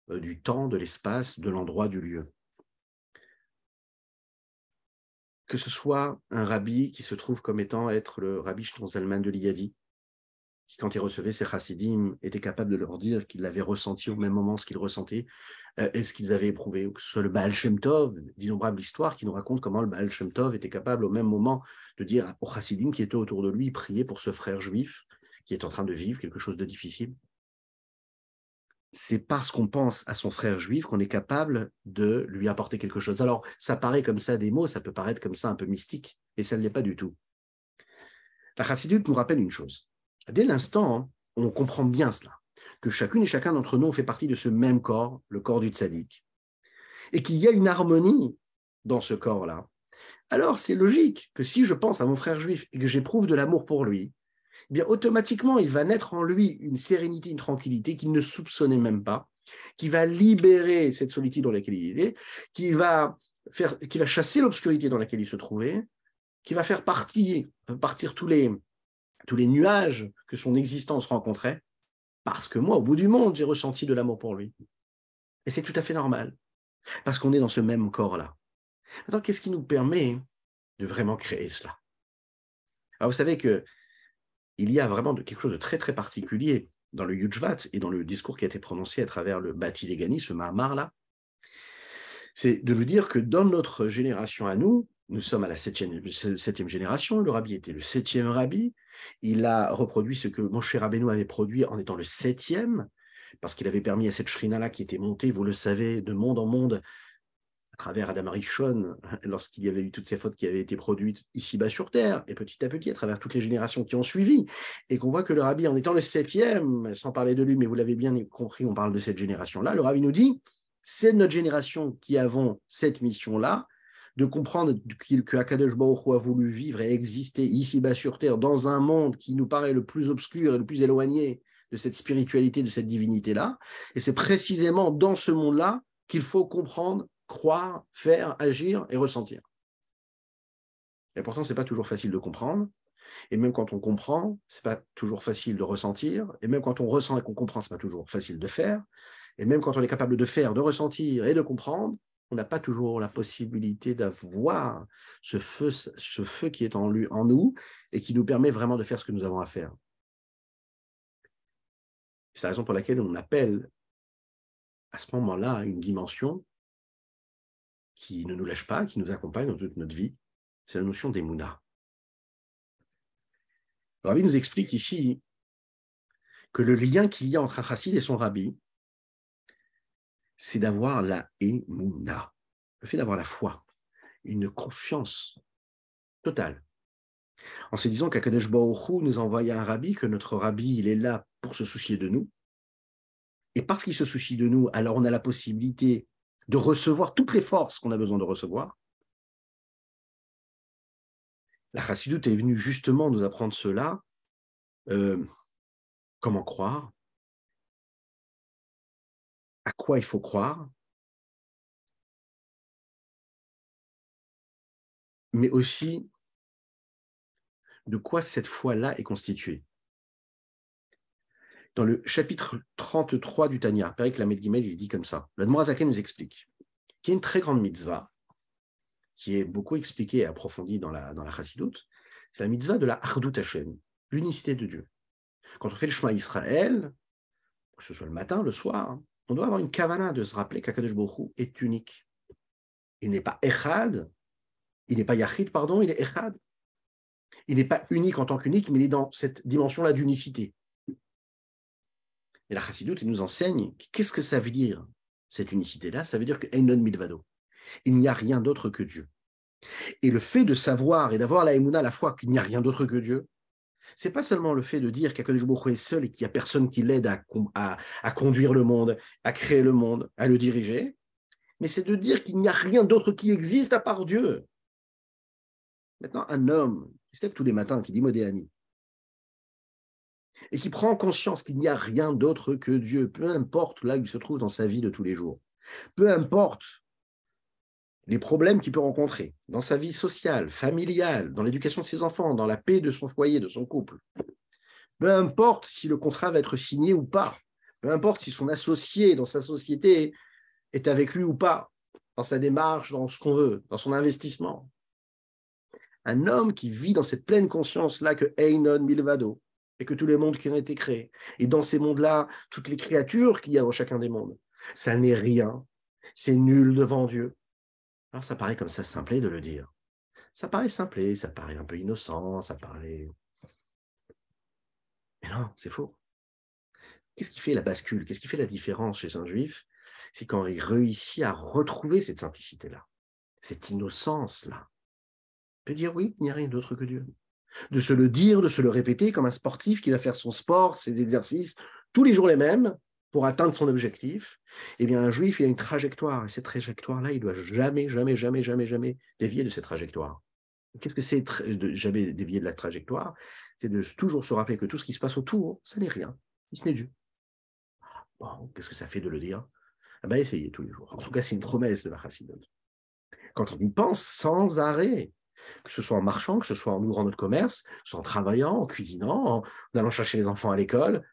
du temps, de l'espace, de l'endroit, du lieu. Que ce soit un rabbi qui se trouve comme étant être le rabbi Shlomo Zalman de Liadi, qui, quand il recevait ses chassidim, était capable de leur dire qu'il avait ressenti au même moment ce qu'ils ressentaient et ce qu'ils avaient éprouvé. Ou que ce soit le Baal Shem Tov, d'innombrables histoires qui nous racontent comment le Baal Shem Tov était capable au même moment de dire aux chassidim qui étaient autour de lui, prier pour ce frère juif qui est en train de vivre quelque chose de difficile. C'est parce qu'on pense à son frère juif qu'on est capable de lui apporter quelque chose. Alors, ça paraît comme ça des mots, ça peut paraître comme ça un peu mystique, et ça ne l'est pas du tout. La chassidoute nous rappelle une chose. Dès l'instant, on comprend bien cela, que chacune et chacun d'entre nous fait partie de ce même corps, le corps du tzaddik, et qu'il y a une harmonie dans ce corps-là. Alors, c'est logique que si je pense à mon frère juif et que j'éprouve de l'amour pour lui, eh bien automatiquement, il va naître en lui une sérénité, une tranquillité qu'il ne soupçonnait même pas, qui va libérer cette solitude dans laquelle il est, qui va chasser l'obscurité dans laquelle il se trouvait, qui va faire partir tous les nuages que son existence rencontrait, parce que moi, au bout du monde, j'ai ressenti de l'amour pour lui. Et c'est tout à fait normal, parce qu'on est dans ce même corps-là. Maintenant, qu'est-ce qui nous permet de vraiment créer cela? Alors, vous savez que il y a vraiment quelque chose de très, très particulier dans le Yujvat et dans le discours qui a été prononcé à travers le Bati Legani, ce Mahamar-là, c'est de nous dire que dans notre génération à nous, nous sommes à la septième génération, le rabbi était le 7e rabbi, il a reproduit ce que Moshe Rabbeinu avait produit en étant le 7e, parce qu'il avait permis à cette shrina-là qui était montée, vous le savez, de monde en monde, à travers Adam Arishon, lorsqu'il y avait eu toutes ces fautes qui avaient été produites ici-bas sur Terre, et petit à petit, à travers toutes les générations qui ont suivi, et qu'on voit que le rabbi, en étant le 7e, sans parler de lui, mais vous l'avez bien compris, on parle de cette génération-là, le rabbi nous dit, c'est notre génération qui avons cette mission-là, de comprendre que Akadosh Baruch Hu a voulu vivre et exister ici-bas sur Terre, dans un monde qui nous paraît le plus obscur et le plus éloigné de cette spiritualité, de cette divinité-là, et c'est précisément dans ce monde-là qu'il faut comprendre, croire, faire, agir et ressentir. Et pourtant, ce n'est pas toujours facile de comprendre. Et même quand on comprend, ce n'est pas toujours facile de ressentir. Et même quand on ressent et qu'on comprend, ce n'est pas toujours facile de faire. Et même quand on est capable de faire, de ressentir et de comprendre, on n'a pas toujours la possibilité d'avoir ce feu qui est en nous et qui nous permet vraiment de faire ce que nous avons à faire. C'est la raison pour laquelle on appelle à ce moment-là une dimension qui ne nous lâche pas, qui nous accompagne dans toute notre vie, c'est la notion d'Emouna. Le rabbi nous explique ici que le lien qu'il y a entre un chassid et son rabbi, c'est d'avoir la Emouna, le fait d'avoir la foi, une confiance totale. En se disant qu'Akadosh Baruch Hu nous a envoyé un rabbi, que notre rabbi, il est là pour se soucier de nous. Et parce qu'il se soucie de nous, alors on a la possibilité de recevoir toutes les forces qu'on a besoin de recevoir. La chassidoute est venue justement nous apprendre cela, comment croire, à quoi il faut croire, mais aussi de quoi cette foi-là est constituée. Dans le chapitre 33 du Tanya, Perek Lamed Gimel, il dit comme ça. L'Admor HaZaken nous explique qu'il y a une très grande mitzvah qui est beaucoup expliquée et approfondie dans la chassidoute, c'est la mitzvah de la Achdout Hashem, l'unicité de Dieu. Quand on fait le Shema Israël, que ce soit le matin, le soir, on doit avoir une kavana de se rappeler qu'Akadosh Baruch Hu est unique. Il n'est pas echad, il n'est pas yachid, pardon, il est echad. Il n'est pas unique en tant qu'unique, mais il est dans cette dimension-là d'unicité. Et la chassidoute, il nous enseigne qu'est-ce que ça veut dire, cette unicité-là. Ça veut dire que Einon Milvado. Il n'y a rien d'autre que Dieu. Et le fait de savoir et d'avoir la émouna, la foi, qu'il n'y a rien d'autre que Dieu, c'est pas seulement le fait de dire qu'Akadosh Baruch Hu est seul et qu'il n'y a personne qui l'aide à conduire le monde, à créer le monde, à le diriger, mais c'est de dire qu'il n'y a rien d'autre qui existe à part Dieu. Maintenant, un homme qui se lève tous les matins, qui dit Modéani, et qui prend conscience qu'il n'y a rien d'autre que Dieu, peu importe là où il se trouve dans sa vie de tous les jours, peu importe les problèmes qu'il peut rencontrer dans sa vie sociale, familiale, dans l'éducation de ses enfants, dans la paix de son foyer, de son couple, peu importe si le contrat va être signé ou pas, peu importe si son associé dans sa société est avec lui ou pas, dans sa démarche, dans ce qu'on veut, dans son investissement. Un homme qui vit dans cette pleine conscience-là que Einon Milvado, et que tous les mondes qui ont été créés, et dans ces mondes-là, toutes les créatures qu'il y a dans chacun des mondes, ça n'est rien, c'est nul devant Dieu. Alors ça paraît comme ça simplé de le dire. Ça paraît simplé, ça paraît un peu innocent, ça paraît... Mais non, c'est faux. Qu'est-ce qui fait la bascule? Qu'est-ce qui fait la différence chez un juif? C'est quand il réussit à retrouver cette simplicité-là, cette innocence-là. De dire oui, il n'y a rien d'autre que Dieu. De se le dire, de se le répéter comme un sportif qui va faire son sport, ses exercices, tous les jours les mêmes pour atteindre son objectif. Eh bien, un juif, il a une trajectoire. Et cette trajectoire-là, il ne doit jamais, jamais, jamais, jamais, jamais dévier de cette trajectoire. Qu'est-ce que c'est de jamais dévier de la trajectoire? C'est de toujours se rappeler que tout ce qui se passe autour, ça n'est rien, si ce n'est Dieu. Bon, qu'est-ce que ça fait de le dire? Ah ben, essayez tous les jours. En tout cas, c'est une promesse de la Chassidut. Quand on y pense sans arrêt, que ce soit en marchant, que ce soit en ouvrant notre commerce, que ce soit en travaillant, en cuisinant, en allant chercher les enfants à l'école,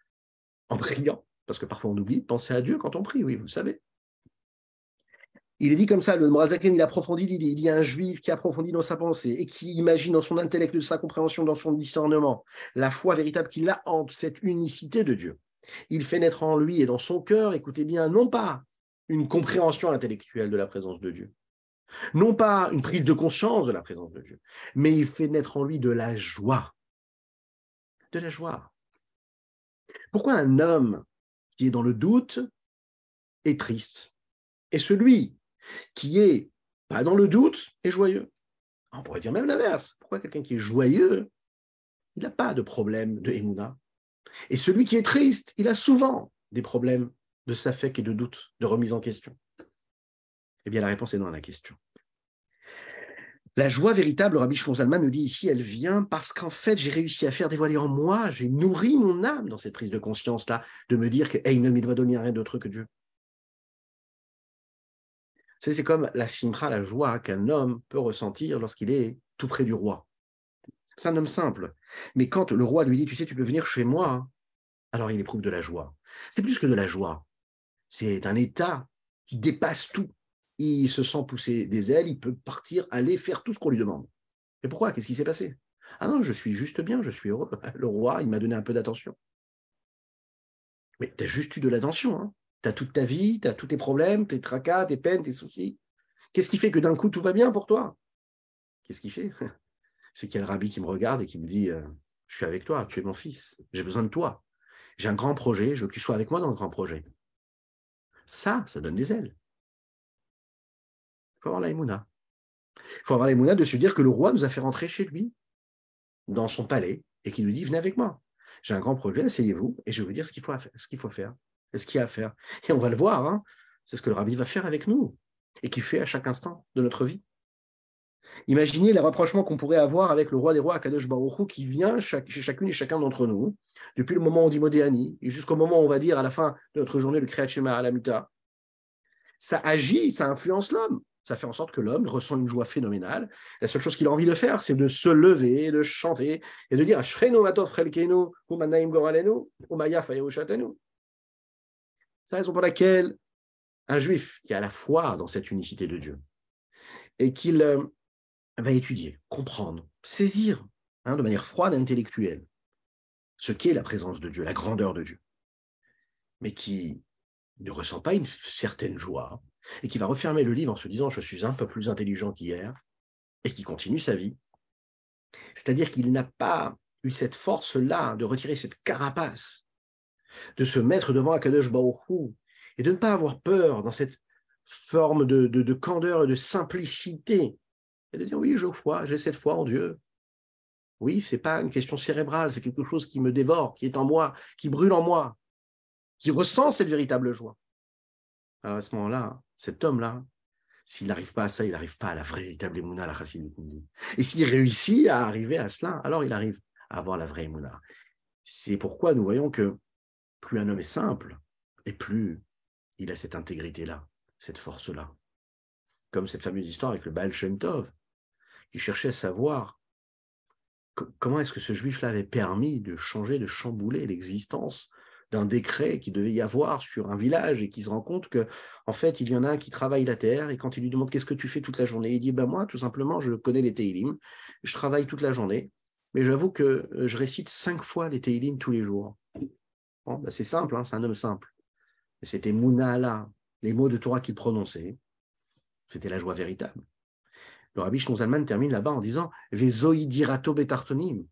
en priant, parce que parfois on oublie de penser à Dieu quand on prie, oui, vous le savez. Il est dit comme ça, le Morazaken, il approfondit l'idée, il y a un juif qui approfondit dans sa pensée et qui imagine dans son intellect, de sa compréhension, dans son discernement, la foi véritable qu'il a en cette unicité de Dieu. Il fait naître en lui et dans son cœur, écoutez bien, non pas une compréhension intellectuelle de la présence de Dieu, non pas une prise de conscience de la présence de Dieu, mais il fait naître en lui de la joie. De la joie. Pourquoi un homme qui est dans le doute est triste et celui qui est pas dans le doute est joyeux? On pourrait dire même l'inverse. Pourquoi quelqu'un qui est joyeux, il n'a pas de problème de émouna? Et celui qui est triste, il a souvent des problèmes de safek et de doute, de remise en question. Eh bien, la réponse est non à la question. La joie véritable, Rabbi Shimon Zalman nous dit ici, elle vient parce qu'en fait, j'ai réussi à faire dévoiler en moi, j'ai nourri mon âme dans cette prise de conscience-là, de me dire que hey, ne doit donner rien d'autre que Dieu. C'est comme la simcha, la joie qu'un homme peut ressentir lorsqu'il est tout près du roi. C'est un homme simple. Mais quand le roi lui dit, tu sais, tu peux venir chez moi, alors il éprouve de la joie. C'est plus que de la joie. C'est un état qui dépasse tout. Il se sent pousser des ailes, il peut partir, aller faire tout ce qu'on lui demande. Et pourquoi? Qu'est-ce qui s'est passé? Ah non, je suis juste bien, je suis heureux. Le roi, il m'a donné un peu d'attention. Mais tu as juste eu de l'attention. Hein. Tu as toute ta vie, tu as tous tes problèmes, tes tracas, tes peines, tes soucis. Qu'est-ce qui fait que d'un coup, tout va bien pour toi? Qu'est-ce qui fait? C'est qu'il y a le rabbi qui me regarde et qui me dit je suis avec toi, tu es mon fils, j'ai besoin de toi. J'ai un grand projet, je veux que tu sois avec moi dans le grand projet. Ça donne des ailes. Il faut avoir la émouna. Il faut avoir la émouna de se dire que le roi nous a fait rentrer chez lui, dans son palais, et qu'il nous dit venez avec moi. J'ai un grand projet, asseyez-vous, et je vais vous dire ce qu'il faut faire, et ce qu'il y a à faire. Et on va le voir, hein. C'est ce que le rabbi va faire avec nous, et qu'il fait à chaque instant de notre vie. Imaginez les rapprochements qu'on pourrait avoir avec le roi des rois, Akadosh Baruch Hu, qui vient chez chacune et chacun d'entre nous, depuis le moment où on dit Modéani, et jusqu'au moment où on va dire à la fin de notre journée le Kriyat Shema à la Mita. Ça agit, ça influence l'homme. Ça fait en sorte que l'homme ressent une joie phénoménale. La seule chose qu'il a envie de faire, c'est de se lever, de chanter et de dire Ashrenu matov chelkenu umanaim goralenu umaya fayerushatenu. C'est la raison pour laquelle un juif qui a la foi dans cette unicité de Dieu et qu'il va étudier, comprendre, saisir de manière froide et intellectuelle ce qu'est la présence de Dieu, la grandeur de Dieu, mais qui ne ressent pas une certaine joie et qui va refermer le livre en se disant je suis un peu plus intelligent qu'hier et qui continue sa vie. C'est-à-dire qu'il n'a pas eu cette force-là de retirer cette carapace, de se mettre devant Akadosh Baruch Hu et de ne pas avoir peur dans cette forme de candeur et de simplicité, et de dire oui, je crois, j'ai cette foi en Dieu. Oui, ce n'est pas une question cérébrale, c'est quelque chose qui me dévore, qui est en moi, qui brûle en moi, qui ressent cette véritable joie. Alors à ce moment-là, cet homme-là, s'il n'arrive pas à ça, il n'arrive pas à la véritable émouna, la chassidut. Et s'il réussit à arriver à cela, alors il arrive à avoir la vraie émouna. C'est pourquoi nous voyons que plus un homme est simple, et plus il a cette intégrité-là, cette force-là. Comme cette fameuse histoire avec le Baal Shem Tov, qui cherchait à savoir comment est-ce que ce juif-là avait permis de changer, de chambouler l'existence d'un décret qui devait y avoir sur un village et qui se rend compte que, en fait, il y en a un qui travaille la terre et quand il lui demande qu'est-ce que tu fais toute la journée, il dit ben moi, tout simplement, je connais les Teilim, je travaille toute la journée, mais j'avoue que je récite 5 fois les Teilim tous les jours. Bon, ben c'est simple, hein, c'est un homme simple. Et c'était Mouna, les mots de Torah qu'il prononçait, c'était la joie véritable. Le Rabbi Shlomo Zalman termine là-bas en disant Vezoi dirato betartonim.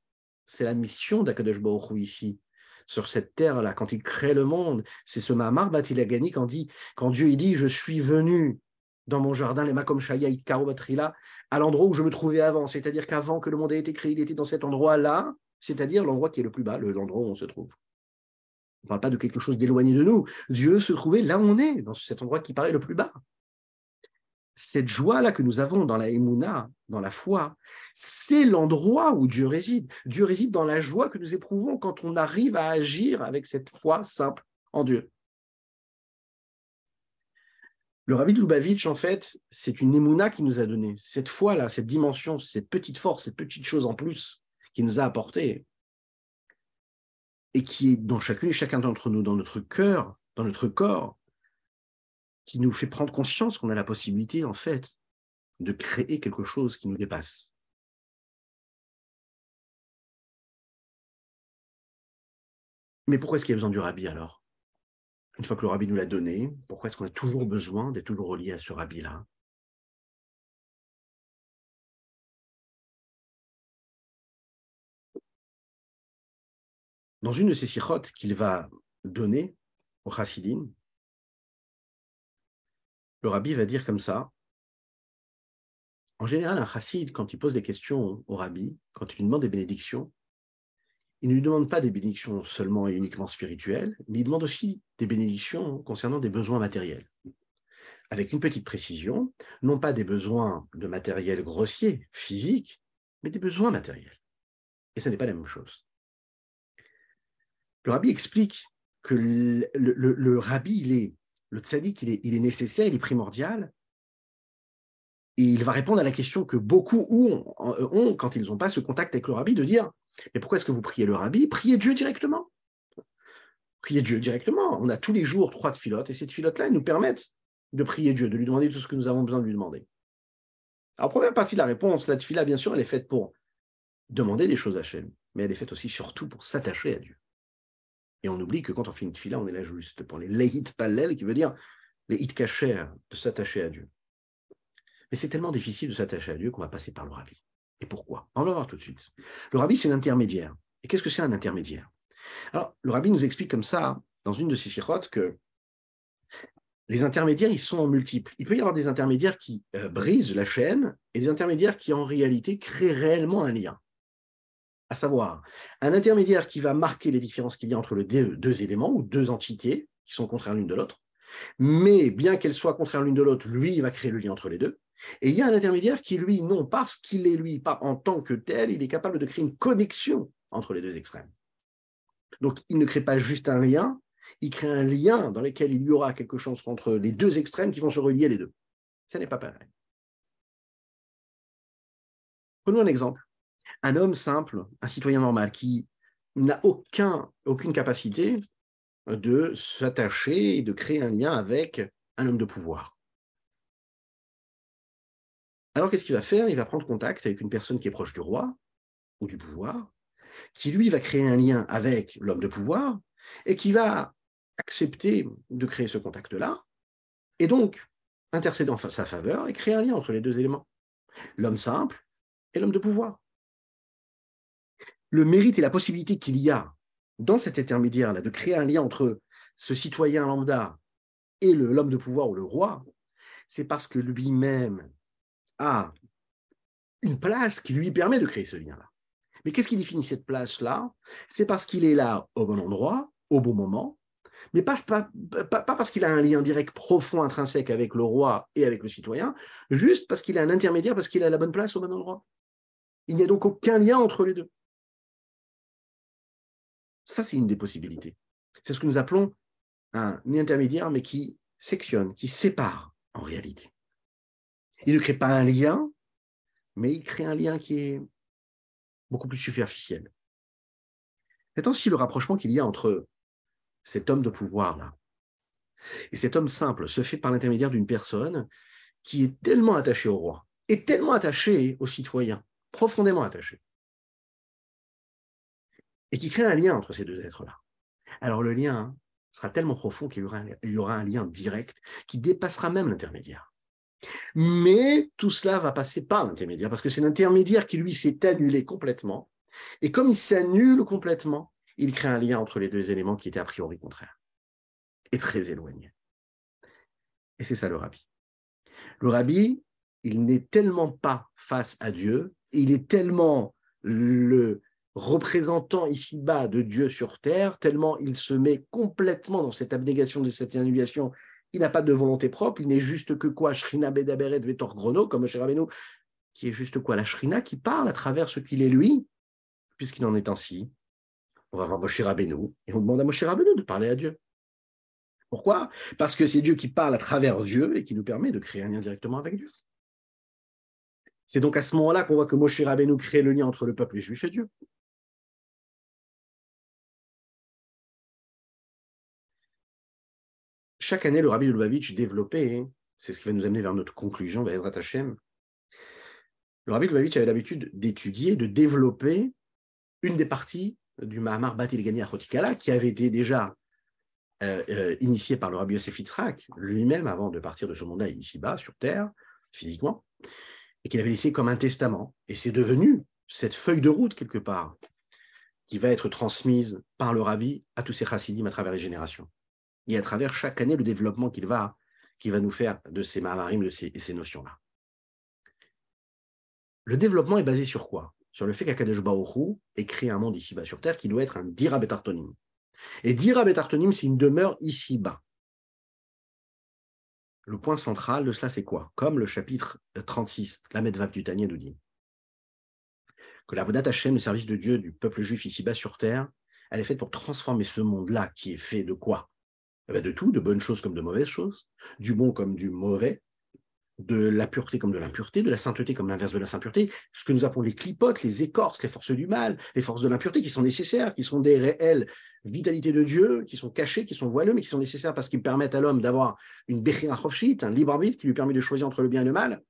C'est la mission d'Akadosh Baruch Hu ici, sur cette terre-là, quand il crée le monde. C'est ce Mahamar Batilagani quand Dieu il dit je suis venu dans mon jardin, les Makom Shaya Itkaro Batrila, à l'endroit où je me trouvais avant. C'est-à-dire qu'avant que le monde ait été créé, il était dans cet endroit-là, c'est-à-dire l'endroit qui est le plus bas, l'endroit où on se trouve. On ne parle pas de quelque chose d'éloigné de nous. Dieu se trouvait là où on est, dans cet endroit qui paraît le plus bas. Cette joie-là que nous avons dans la Emouna, dans la foi, c'est l'endroit où Dieu réside. Dieu réside dans la joie que nous éprouvons quand on arrive à agir avec cette foi simple en Dieu. Le Rabbi de Lubavitch, en fait, c'est une Emouna qui nous a donné cette foi-là, cette dimension, cette petite force, cette petite chose en plus qui nous a apporté et qui est dans chacune et chacun d'entre nous, dans notre cœur, dans notre corps, qui nous fait prendre conscience qu'on a la possibilité, en fait, de créer quelque chose qui nous dépasse. Mais pourquoi est-ce qu'il y a besoin du Rabbi alors? Une fois que le Rabbi nous l'a donné, pourquoi est-ce qu'on a toujours besoin d'être toujours relié à ce Rabbi-là? Dans une de ces sirotes qu'il va donner au Chassidim, le Rabbi va dire comme ça. En général, un chassid, quand il pose des questions au Rabbi, quand il lui demande des bénédictions, il ne lui demande pas des bénédictions seulement et uniquement spirituelles, mais il demande aussi des bénédictions concernant des besoins matériels. Avec une petite précision, non pas des besoins de matériel grossier, physique, mais des besoins matériels. Et ce n'est pas la même chose. Le Rabbi explique que le Rabbi, le tzaddik, il est nécessaire, il est primordial, et il va répondre à la question que beaucoup ont quand ils n'ont pas ce contact avec le Rabbi, de dire « Mais pourquoi est-ce que vous priez le Rabbi? Priez Dieu directement. Priez Dieu directement. On a tous les jours 3 tfilotes, et ces tfilotes-là, elles nous permettent de prier Dieu, de lui demander tout ce que nous avons besoin de lui demander. » Alors, première partie de la réponse, la tfila, bien sûr, elle est faite pour demander des choses à Hachem, mais elle est faite aussi surtout pour s'attacher à Dieu. Et on oublie que quand on fait une tfila, on est là juste pour les lehit palel, qui veut dire les hit kacher, de s'attacher à Dieu. Mais c'est tellement difficile de s'attacher à Dieu qu'on va passer par le Rabbi. Et pourquoi? On va voir tout de suite. Le Rabbi, c'est l'intermédiaire. Et qu'est-ce que c'est un intermédiaire? Alors, le Rabbi nous explique comme ça, dans une de ses sirotes, que les intermédiaires, ils sont en multiples. Il peut y avoir des intermédiaires qui brisent la chaîne et des intermédiaires qui, en réalité, créent réellement un lien. À savoir, un intermédiaire qui va marquer les différences qu'il y a entre les deux éléments ou deux entités qui sont contraires l'une de l'autre, mais bien qu'elles soient contraires l'une de l'autre, lui, il va créer le lien entre les deux. Et il y a un intermédiaire qui, lui, non, parce qu'il est, lui, pas en tant que tel, il est capable de créer une connexion entre les deux extrêmes. Donc, il ne crée pas juste un lien, il crée un lien dans lequel il y aura quelque chose entre les deux extrêmes qui vont se relier les deux. Ça n'est pas pareil. Prenons un exemple. Un homme simple, un citoyen normal, qui n'a aucune capacité de s'attacher et de créer un lien avec un homme de pouvoir. Alors, qu'est-ce qu'il va faire? Il va prendre contact avec une personne qui est proche du roi ou du pouvoir, qui, lui, va créer un lien avec l'homme de pouvoir et qui va accepter de créer ce contact-là et donc intercéder en sa faveur et créer un lien entre les deux éléments, l'homme simple et l'homme de pouvoir. Le mérite et la possibilité qu'il y a dans cet intermédiaire-là de créer un lien entre ce citoyen lambda et l'homme de pouvoir ou le roi, C'est parce que lui-même a une place qui lui permet de créer ce lien-là. Mais qu'est-ce qui définit cette place-là? C'est parce qu'il est là au bon endroit, au bon moment, mais pas parce qu'il a un lien direct profond, intrinsèque avec le roi et avec le citoyen, juste parce qu'il est un intermédiaire, parce qu'il est à la bonne place au bon endroit. Il n'y a donc aucun lien entre les deux. Ça, c'est une des possibilités. C'est ce que nous appelons un intermédiaire, mais qui sectionne, qui sépare en réalité. Il ne crée pas un lien, mais il crée un lien qui est beaucoup plus superficiel. C'est ainsi le rapprochement qu'il y a entre cet homme de pouvoir-là et cet homme simple se fait par l'intermédiaire d'une personne qui est tellement attachée au roi, et tellement attachée aux citoyens, profondément attachée, et qui crée un lien entre ces deux êtres-là. Alors le lien sera tellement profond qu'il y aura un lien direct qui dépassera même l'intermédiaire. Mais tout cela va passer par l'intermédiaire, parce que c'est l'intermédiaire qui, lui, s'est annulé complètement. Et comme il s'annule complètement, il crée un lien entre les deux éléments qui étaient a priori contraires et très éloignés. Et c'est ça le rabbi. Le rabbi, il n'est tellement pas face à Dieu, il est tellement le représentant ici-bas de Dieu sur terre, tellement il se met complètement dans cette abnégation de cette annulation. Il n'a pas de volonté propre, il n'est juste que quoi, Shrina Bedaberet Vetor Grono, comme Moshe Rabbeinu, qui est juste quoi, la Shrina qui parle à travers ce qu'il est lui, puisqu'il en est ainsi. On va voir Moshe Rabbeinu, et on demande à Moshe Rabbeinu de parler à Dieu. Pourquoi? Parce que c'est Dieu qui parle à travers Dieu et qui nous permet de créer un lien directement avec Dieu. C'est donc à ce moment-là qu'on voit que Moshe Rabbeinu crée le lien entre le peuple juif et Dieu. Chaque année, le Rabbi de Lubavitch développait, c'est ce qui va nous amener vers notre conclusion, vers Ezrat Hashem. Le Rabbi de Lubavitch avait l'habitude d'étudier, de développer une des parties du Mahamar Bat Il Gani Achotikala, qui avait été déjà initié par le Rabbi Yosef Yitzhak, lui-même, avant de partir de son mandat ici-bas, sur terre, physiquement, et qu'il avait laissé comme un testament. Et c'est devenu cette feuille de route, quelque part, qui va être transmise par le Rabbi à tous ses chassidim à travers les générations. Et à travers chaque année, le développement qu'il va nous faire de ces mahamarim, de ces notions-là. Le développement est basé sur quoi? Sur le fait qu'Akadosh Baruch Hu ait créé un monde ici-bas sur terre qui doit être un dira betartonim. Et dira betartonim, c'est une demeure ici-bas. Le point central de cela, c'est quoi? Comme le chapitre 36, la Medvav du Tanya nous dit, que la Vodat Hashem, le service de Dieu du peuple juif ici-bas sur terre, elle est faite pour transformer ce monde-là qui est fait de quoi? De tout, de bonnes choses comme de mauvaises choses, du bon comme du mauvais, de la pureté comme de l'impureté, de la sainteté comme l'inverse de la sainteté, ce que nous appelons les clipotes, les écorces, les forces du mal, les forces de l'impureté qui sont nécessaires, qui sont des réelles vitalités de Dieu, qui sont cachées, qui sont voilées, mais qui sont nécessaires parce qu'ils permettent à l'homme d'avoir une bechira chofshit, un libre arbitre qui lui permet de choisir entre le bien et le mal,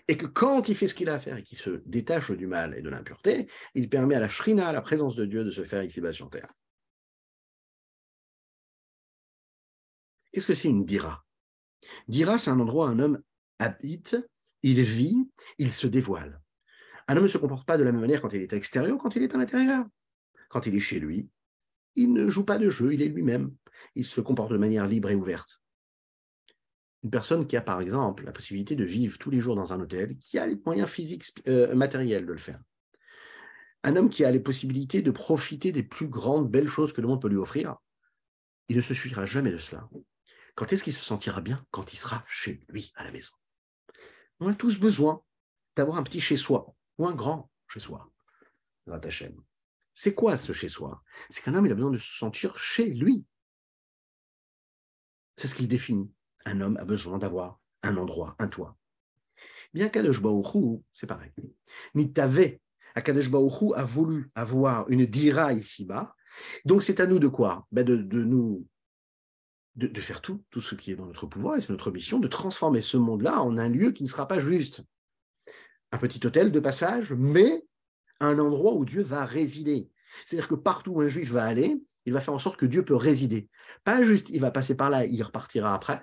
et que quand il fait ce qu'il a à faire et qu'il se détache du mal et de l'impureté, il permet à la shrina, à la présence de Dieu, de se faire ici-bas sur terre. Qu'est-ce que c'est une dira? Dira, c'est un endroit où un homme habite, il vit, il se dévoile. Un homme ne se comporte pas de la même manière quand il est à l'extérieur, quand il est à l'intérieur. Quand il est chez lui, il ne joue pas de jeu, il est lui-même. Il se comporte de manière libre et ouverte. Une personne qui a, par exemple, la possibilité de vivre tous les jours dans un hôtel, qui a les moyens physiques, matériels de le faire. Un homme qui a les possibilités de profiter des plus grandes, belles choses que le monde peut lui offrir, il ne se suffira jamais de cela. Quand est-ce qu'il se sentira bien? Quand il sera chez lui, à la maison. On a tous besoin d'avoir un petit chez-soi, ou un grand chez-soi. C'est quoi ce chez-soi? C'est qu'un homme il a besoin de se sentir chez lui. C'est ce qu'il définit. Un homme a besoin d'avoir un endroit, un toit. Bien qu'Akadosh Baruch Hu, c'est pareil. Nitavé, Akadosh Baruch Hu a voulu avoir une dira ici-bas. Donc c'est à nous de quoi? De faire tout ce qui est dans notre pouvoir, et c'est notre mission, de transformer ce monde-là en un lieu qui ne sera pas juste un petit hôtel de passage, mais un endroit où Dieu va résider. C'est-à-dire que partout où un juif va aller, il va faire en sorte que Dieu peut résider. Pas juste, il va passer par là et il repartira après.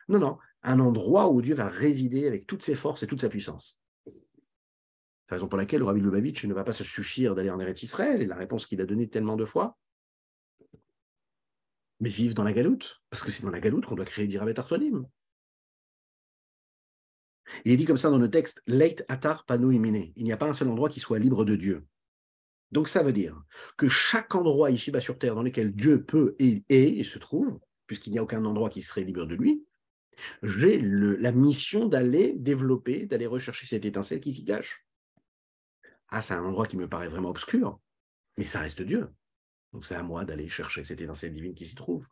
Non, non, un endroit où Dieu va résider avec toutes ses forces et toute sa puissance. C'est la raison pour laquelle le Rabbi Lubavitch ne va pas se suffire d'aller en Eretz Israël, et la réponse qu'il a donnée tellement de fois, mais vivre dans la galoute, parce que c'est dans la galoute qu'on doit créer Dira Betartonim. Il est dit comme ça dans le texte, Leit atar panu imine. Il n'y a pas un seul endroit qui soit libre de Dieu. Donc ça veut dire que chaque endroit ici-bas sur terre dans lequel Dieu peut et se trouve, puisqu'il n'y a aucun endroit qui serait libre de lui, j'ai la mission d'aller développer, d'aller rechercher cette étincelle qui s'y cache. Ah, c'est un endroit qui me paraît vraiment obscur, mais ça reste Dieu. Donc c'est à moi d'aller chercher cette étincelle divine qui s'y trouve.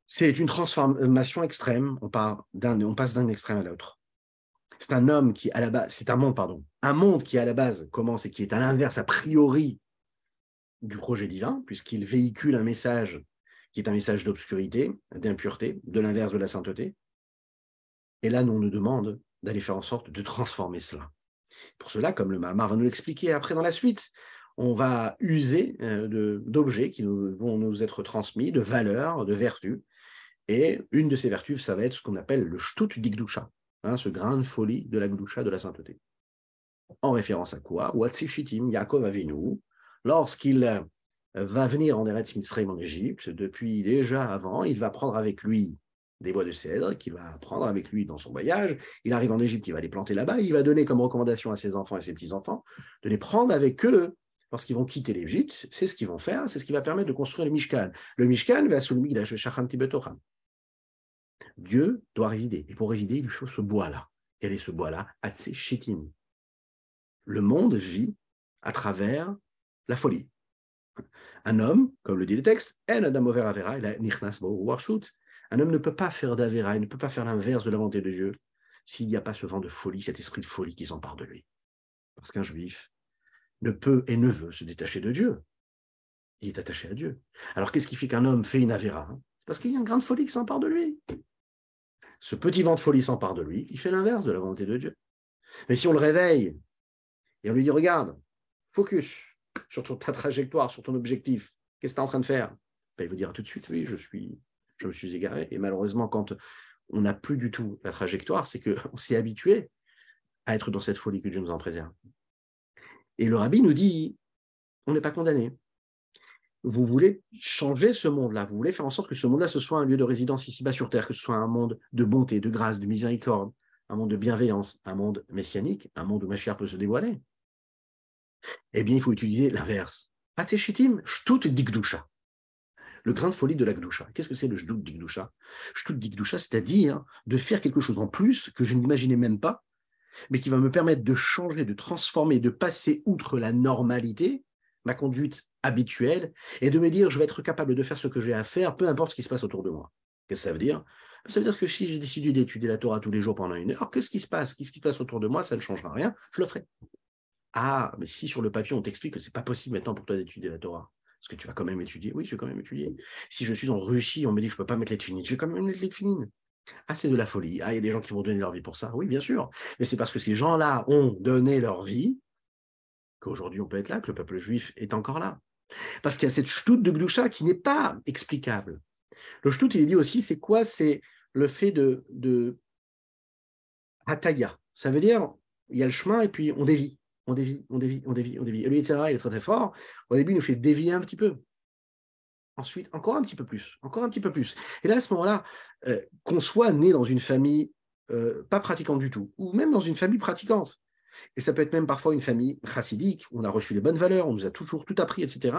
C'est une transformation extrême, on passe d'un extrême à l'autre. C'est un homme qui, à la base, c'est un monde, pardon, un monde qui, à la base, commence et qui est à l'inverse, a priori, du projet divin, puisqu'il véhicule un message qui est un message d'obscurité, d'impureté, de l'inverse de la sainteté. Et là, on nous demande d'aller faire en sorte de transformer cela. Pour cela, comme le Mahamar va nous l'expliquer après dans la suite, on va user d'objets qui vont nous être transmis, de valeurs, de vertus. Et une de ces vertus, ça va être ce qu'on appelle le Shtut d'Igdusha, ce grain de folie de la Gdusha, de la sainteté. En référence à quoi? Watsishitim, Yaakov Avinu, lorsqu'il va venir en Eretz Mitzrayim en Égypte, depuis déjà avant, il va prendre avec lui des bois de cèdre, qu'il va prendre avec lui dans son voyage. Il arrive en Égypte, il va les planter là-bas, il va donner comme recommandation à ses enfants et ses petits-enfants de les prendre avec eux lorsqu'ils vont quitter l'Égypte. C'est ce qu'ils vont faire, c'est ce qui va permettre de construire le Mishkan. Le Mishkan va sous le Migdash, Shachan Tibetocham. Dieu doit résider. Et pour résider, il lui faut ce bois-là. Quel est ce bois-là? Atse Shittim. Le monde vit à travers la folie. Un homme, comme le dit le texte, un homme ne peut pas faire d'avera, il ne peut pas faire l'inverse de la volonté de Dieu s'il n'y a pas ce vent de folie, cet esprit de folie qui s'empare de lui. Parce qu'un juif ne peut et ne veut se détacher de Dieu. Il est attaché à Dieu. Alors qu'est-ce qui fait qu'un homme fait une avera? Parce qu'il y a une grande folie qui s'empare de lui. Ce petit vent de folie s'empare de lui, il fait l'inverse de la volonté de Dieu. Mais si on le réveille et on lui dit, regarde, focus sur ta trajectoire, sur ton objectif, qu'est-ce que tu es en train de faire? Ben, il vous dira tout de suite, oui, je me suis égaré. Et malheureusement, quand on n'a plus du tout la trajectoire, c'est qu'on s'est habitué à être dans cette folie que Dieu nous en préserve. Et le rabbi nous dit, on n'est pas condamné. Vous voulez changer ce monde-là, vous voulez faire en sorte que ce monde-là, ce soit un lieu de résidence ici-bas sur Terre, que ce soit un monde de bonté, de grâce, de miséricorde, un monde de bienveillance, un monde messianique, un monde où Mashiach peut se dévoiler. Eh bien, il faut utiliser l'inverse. Ateshitim, shtut digdusha. Le grain de folie de la Gdusha. Qu'est-ce que c'est le Shtut d'Igdusha? Shtut d'Igdusha, c'est-à-dire de faire quelque chose en plus que je n'imaginais même pas, mais qui va me permettre de changer, de transformer, de passer outre la normalité, ma conduite habituelle, et de me dire, je vais être capable de faire ce que j'ai à faire, peu importe ce qui se passe autour de moi. Qu'est-ce que ça veut dire? Ça veut dire que si j'ai décidé d'étudier la Torah tous les jours pendant 1 heure, qu'est-ce qui se passe? Qu'est-ce qui se passe autour de moi? Ça ne changera rien, je le ferai. Ah, mais si sur le papier, on t'explique que ce n'est pas possible maintenant pour toi d'étudier la Torah, est-ce que tu vas quand même étudier? Oui, je vais quand même étudier. Si je suis en Russie, on me dit que je ne peux pas mettre les tefilines, je vais quand même mettre les tefilines. Ah, c'est de la folie. Ah, il y a des gens qui vont donner leur vie pour ça. Oui, bien sûr. Mais c'est parce que ces gens-là ont donné leur vie qu'aujourd'hui on peut être là, que le peuple juif est encore là. Parce qu'il y a cette shtout de Gdusha qui n'est pas explicable. Le shtout, il est dit aussi, c'est quoi? C'est le fait de hataya. Ça veut dire, il y a le chemin et puis on dévie. On dévie, on dévie, on dévie, on dévie. Et lui, etc., il est très très fort. Au début, il nous fait dévier un petit peu. Ensuite, encore un petit peu plus, encore un petit peu plus. Et là, à ce moment-là, qu'on soit né dans une famille pas pratiquante du tout, ou même dans une famille pratiquante, et ça peut être même parfois une famille chassidique, où on a reçu les bonnes valeurs, on nous a toujours tout appris, etc.,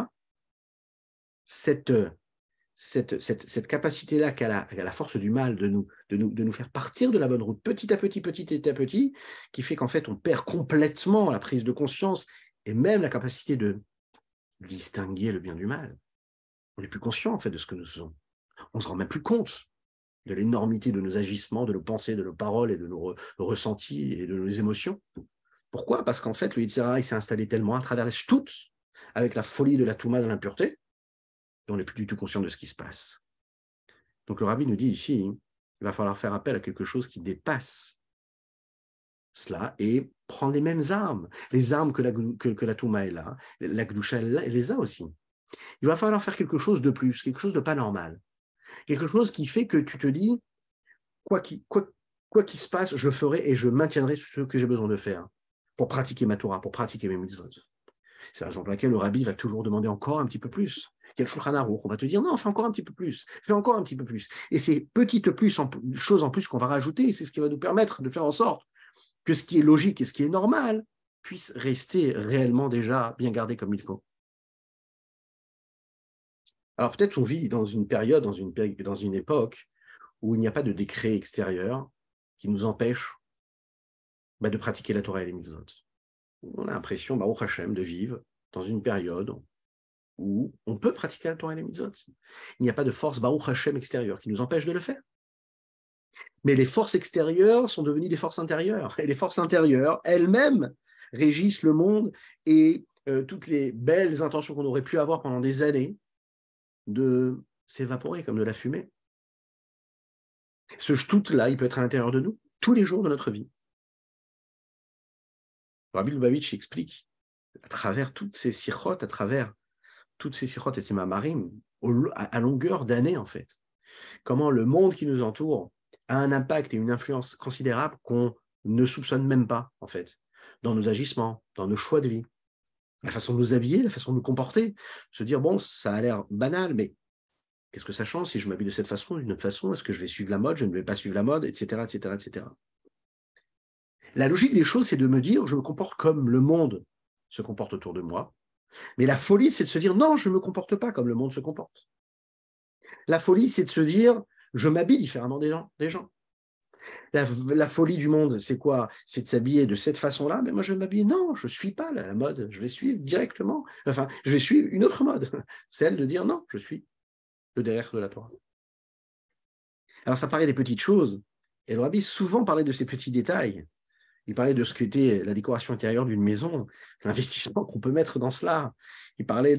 cette capacité-là qu'a la force du mal de nous faire partir de la bonne route petit à petit, qui fait qu'en fait, on perd complètement la prise de conscience et même la capacité de distinguer le bien du mal. On n'est plus conscient en fait de ce que nous faisons. On ne se rend même plus compte de l'énormité de nos agissements, de nos pensées, de nos paroles et de nos ressentis et de nos émotions. Pourquoi? Parce qu'en fait, le Yitzhara, il s'est installé tellement à travers les shtuts, avec la folie de la touma, de l'impureté, et on n'est plus du tout conscient de ce qui se passe. Donc le rabbi nous dit ici, il va falloir faire appel à quelque chose qui dépasse cela et prendre les mêmes armes. Les armes que la touma est là, la gdusha elle les a aussi. Il va falloir faire quelque chose de plus, quelque chose de pas normal. Quelque chose qui fait que tu te dis, quoi qu'il se passe, je ferai et je maintiendrai ce que j'ai besoin de faire pour pratiquer ma Torah, pour pratiquer mes mitzvot. C'est la raison pour laquelle le rabbi va toujours demander encore un petit peu plus. il y a le Shulchan Aruch, on va te dire non, fais encore un petit peu plus, fais encore un petit peu plus. Et ces petites choses en plus qu'on va rajouter, c'est ce qui va nous permettre de faire en sorte que ce qui est logique et ce qui est normal puisse rester réellement déjà bien gardé comme il faut. Alors peut-être on vit dans une période, dans une époque où il n'y a pas de décret extérieur qui nous empêche de pratiquer la Torah et les mitzvot. On a l'impression, Baruch Hashem, de vivre dans une période où on peut pratiquer la Torah et les mitzvot. Il n'y a pas de force Baruch Hashem extérieure qui nous empêche de le faire. Mais les forces extérieures sont devenues des forces intérieures. Et les forces intérieures, elles-mêmes, régissent le monde et toutes les belles intentions qu'on aurait pu avoir pendant des années de s'évaporer comme de la fumée. Ce shtout-là, il peut être à l'intérieur de nous tous les jours de notre vie. Rabbi Lubavitch explique à travers toutes ces sichot, à travers toutes ces sichot et ces mamarim, à longueur d'années en fait, comment le monde qui nous entoure a un impact et une influence considérable qu'on ne soupçonne même pas en fait, dans nos agissements, dans nos choix de vie, la façon de nous habiller, la façon de nous comporter, se dire bon, ça a l'air banal, mais qu'est-ce que ça change si je m'habille de cette façon, d'une autre façon, est-ce que je vais suivre la mode, je ne vais pas suivre la mode, etc., etc., etc. La logique des choses, c'est de me dire, je me comporte comme le monde se comporte autour de moi. Mais la folie, c'est de se dire, non, je ne me comporte pas comme le monde se comporte. La folie, c'est de se dire, je m'habille différemment des gens. La folie du monde, c'est quoi? C'est de s'habiller de cette façon-là, mais moi je vais m'habiller. Non, je ne suis pas la mode, je vais suivre directement. Enfin, je vais suivre une autre mode, celle de dire non, je suis le derrière de la Torah. Alors ça paraît des petites choses, et le rabbi souvent parlait de ces petits détails. Il parlait de ce qu'était la décoration intérieure d'une maison, l'investissement qu'on peut mettre dans cela. Il parlait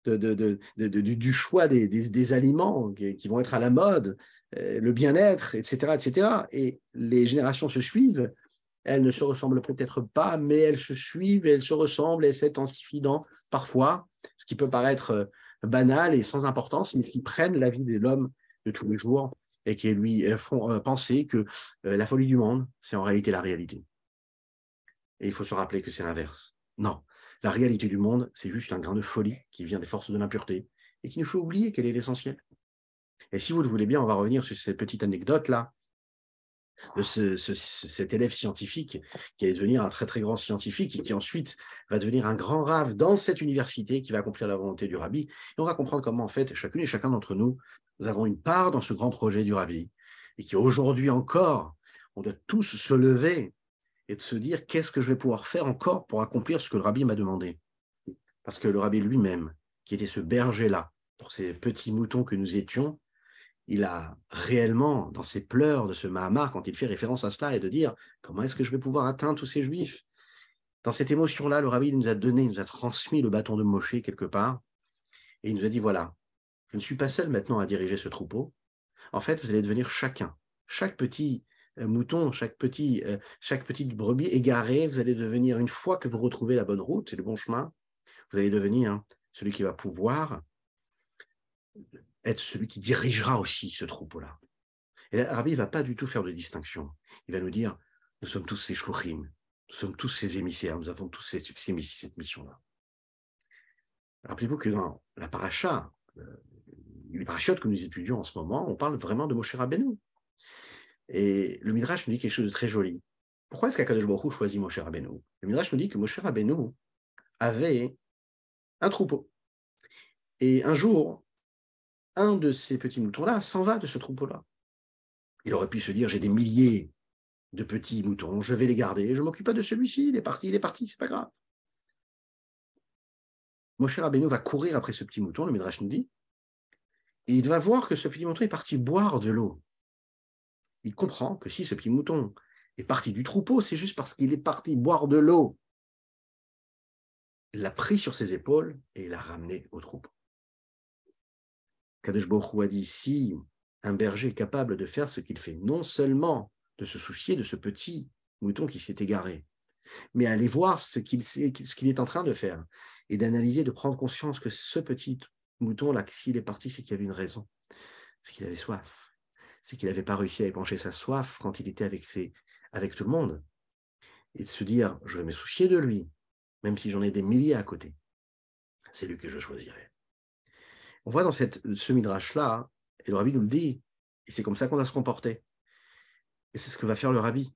du choix des aliments qui vont être à la mode, le bien-être, etc., etc. Et les générations se suivent. Elles ne se ressemblent peut-être pas, mais elles se suivent, elles se ressemblent et s'intensifient dans parfois ce qui peut paraître banal et sans importance, mais qui prennent la vie de l'homme de tous les jours et qui lui font penser que la folie du monde, c'est en réalité la réalité. Et il faut se rappeler que c'est l'inverse. Non, la réalité du monde, c'est juste un grain de folie qui vient des forces de l'impureté et qu'il nous faut oublier quel est l'essentiel. Et si vous le voulez bien, on va revenir sur cette petite anecdote-là de cet élève scientifique qui allait devenir un très très grand scientifique et qui ensuite va devenir un grand rave dans cette université qui va accomplir la volonté du rabbi. Et on va comprendre comment en fait chacune et chacun d'entre nous, nous avons une part dans ce grand projet du rabbi et qui aujourd'hui encore, on doit tous se lever et de se dire qu'est-ce que je vais pouvoir faire encore pour accomplir ce que le rabbi m'a demandé. Parce que le rabbi lui-même, qui était ce berger-là, pour ces petits moutons que nous étions, il a réellement, dans ses pleurs de ce Mahamar, quand il fait référence à cela, et de dire comment est-ce que je vais pouvoir atteindre tous ces juifs. Dans cette émotion-là, le rabbi nous a donné, il nous a transmis le bâton de Moshe quelque part, et il nous a dit voilà, je ne suis pas seul maintenant à diriger ce troupeau. En fait, vous allez devenir chacun, chaque petit mouton, chaque petite brebis égarée, vous allez devenir, une fois que vous retrouvez la bonne route et le bon chemin, vous allez devenir celui qui va pouvoir être celui qui dirigera aussi ce troupeau-là. Et le rabbi ne va pas du tout faire de distinction. Il va nous dire, nous sommes tous ces shluchim, nous sommes tous ces émissaires, nous avons tous cette mission-là. Rappelez-vous que dans la paracha, les parachutes que nous étudions en ce moment, on parle vraiment de Moshe Rabbeinu. Et le Midrash nous dit quelque chose de très joli. Pourquoi est-ce qu'Akadosh Baruch Hu choisit Moshe Rabbeinu? Le Midrash nous dit que Moshe Rabbeinu avait un troupeau. Et un jour, un de ces petits moutons-là s'en va de ce troupeau-là. Il aurait pu se dire, j'ai des milliers de petits moutons, je vais les garder, je ne m'occupe pas de celui-ci, il est parti, c'est pas grave. Moshe Rabbeinu va courir après ce petit mouton, le Midrash nous dit, et il va voir que ce petit mouton est parti boire de l'eau. Il comprend que si ce petit mouton est parti du troupeau, c'est juste parce qu'il est parti boire de l'eau. Il l'a pris sur ses épaules et il l'a ramené au troupeau. Kadosh Baruch Hu a dit, si un berger est capable de faire ce qu'il fait, non seulement de se soucier de ce petit mouton qui s'est égaré, mais aller voir ce qu'il est en train de faire et d'analyser, de prendre conscience que ce petit mouton-là, s'il est parti, c'est qu'il y avait une raison, c'est qu'il avait soif, c'est qu'il n'avait pas réussi à épancher sa soif quand il était avec tout le monde, et de se dire, je vais me soucier de lui, même si j'en ai des milliers à côté, c'est lui que je choisirai. On voit dans ce midrash-là, et le rabbi nous le dit, et c'est comme ça qu'on doit se comporter. Et c'est ce que va faire le rabbi.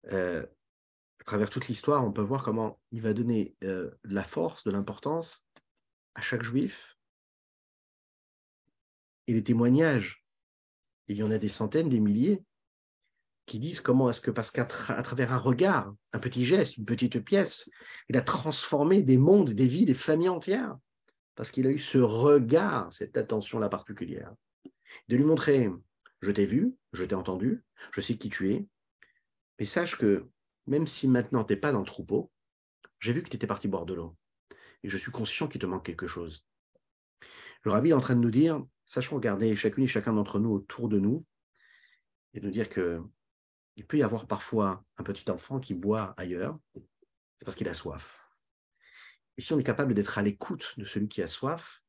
À travers toute l'histoire, on peut voir comment il va donner de la force, de l'importance à chaque juif. Et les témoignages, il y en a des centaines, des milliers, qui disent comment est-ce que, parce qu'à travers un regard, un petit geste, une petite pièce, il a transformé des mondes, des vies, des familles entières, parce qu'il a eu ce regard, cette attention-là particulière. De lui montrer, je t'ai vu, je t'ai entendu, je sais qui tu es, mais sache que même si maintenant tu n'es pas dans le troupeau, j'ai vu que tu étais parti boire de l'eau, et je suis conscient qu'il te manque quelque chose. Le rabbi est en train de nous dire, sachons regarder chacune et chacun d'entre nous autour de nous, et de nous dire que il peut y avoir parfois un petit enfant qui boit ailleurs, c'est parce qu'il a soif. Et si on est capable d'être à l'écoute de celui qui a soif,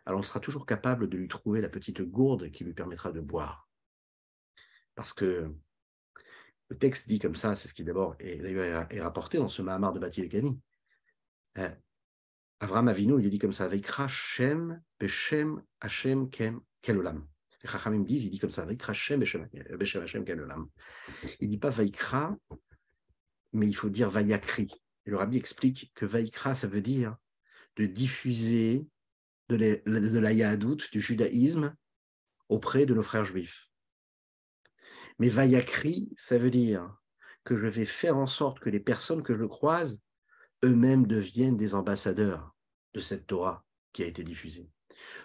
alors on sera toujours capable de lui trouver la petite gourde qui lui permettra de boire. Parce que le texte dit comme ça, c'est ce qui d'abord est rapporté dans ce Mahamar de Bati Legani. Avraham Avinu, il est dit comme ça, Veikra Shem Beshem Hashem Kem Kelolam. Les Chachamim disent, il dit comme ça, Veikra Shem Beshem Hashem Kelolam. Il ne dit pas Vaikra, mais il faut dire Vayakri. Et le rabbi explique que Vaikra, ça veut dire de diffuser de la Yahadout, du judaïsme, auprès de nos frères juifs. Mais Vayakri, ça veut dire que je vais faire en sorte que les personnes que je croise, eux-mêmes deviennent des ambassadeurs de cette Torah qui a été diffusée.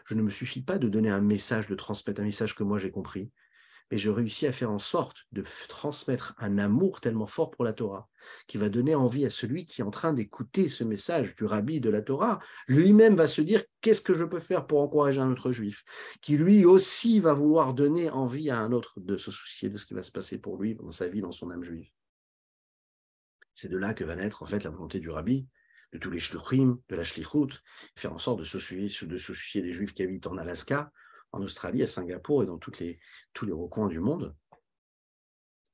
Je ne me suffis pas de donner un message, de transmettre un message que moi j'ai compris, mais je réussis à faire en sorte de transmettre un amour tellement fort pour la Torah, qui va donner envie à celui qui est en train d'écouter ce message du rabbi de la Torah, lui-même va se dire, qu'est-ce que je peux faire pour encourager un autre juif, qui lui aussi va vouloir donner envie à un autre de se soucier de ce qui va se passer pour lui dans sa vie, dans son âme juive. C'est de là que va naître en fait la volonté du rabbi, de tous les shluchim, de la shlichut, faire en sorte de se soucier des juifs qui habitent en Alaska, en Australie, à Singapour et dans tous les recoins du monde.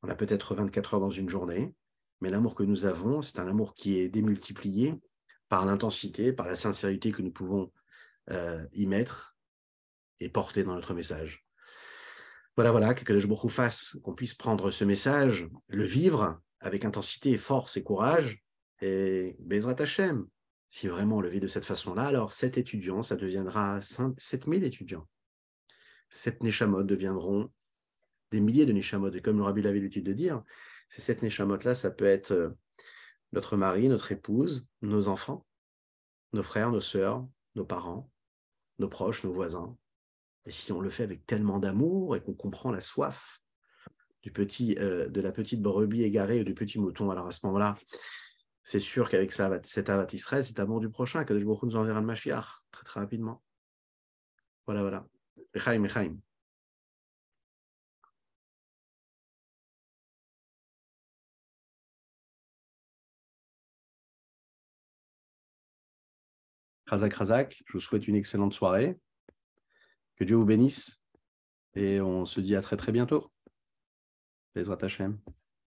On a peut-être 24 heures dans une journée, mais l'amour que nous avons, c'est un amour qui est démultiplié par l'intensité, par la sincérité que nous pouvons y mettre et porter dans notre message. Voilà, que Kadosh Baruch Hu fasse qu'on puisse prendre ce message, le vivre avec intensité, force et courage, et Bezrat Hashem, si vraiment on le vit de cette façon-là, alors 7 étudiants, ça deviendra 7000 étudiants. 7 Neshamot deviendront des milliers de Neshamot. Et comme le Rabbi avait l'habitude de dire, ces 7 Neshamot-là, ça peut être notre mari, notre épouse, nos enfants, nos frères, nos sœurs, nos parents, nos proches, nos voisins. Et si on le fait avec tellement d'amour et qu'on comprend la soif de la petite brebis égarée ou du petit mouton, alors à ce moment-là, c'est sûr qu'avec ça, cet Avat Israël, cet amour du prochain, que Kadosh Baruch Hu nous enverra le Mashiach très très rapidement. Voilà. Echaim. Razak, je vous souhaite une excellente soirée. Que Dieu vous bénisse et on se dit à très très bientôt. Bezrat Hashem.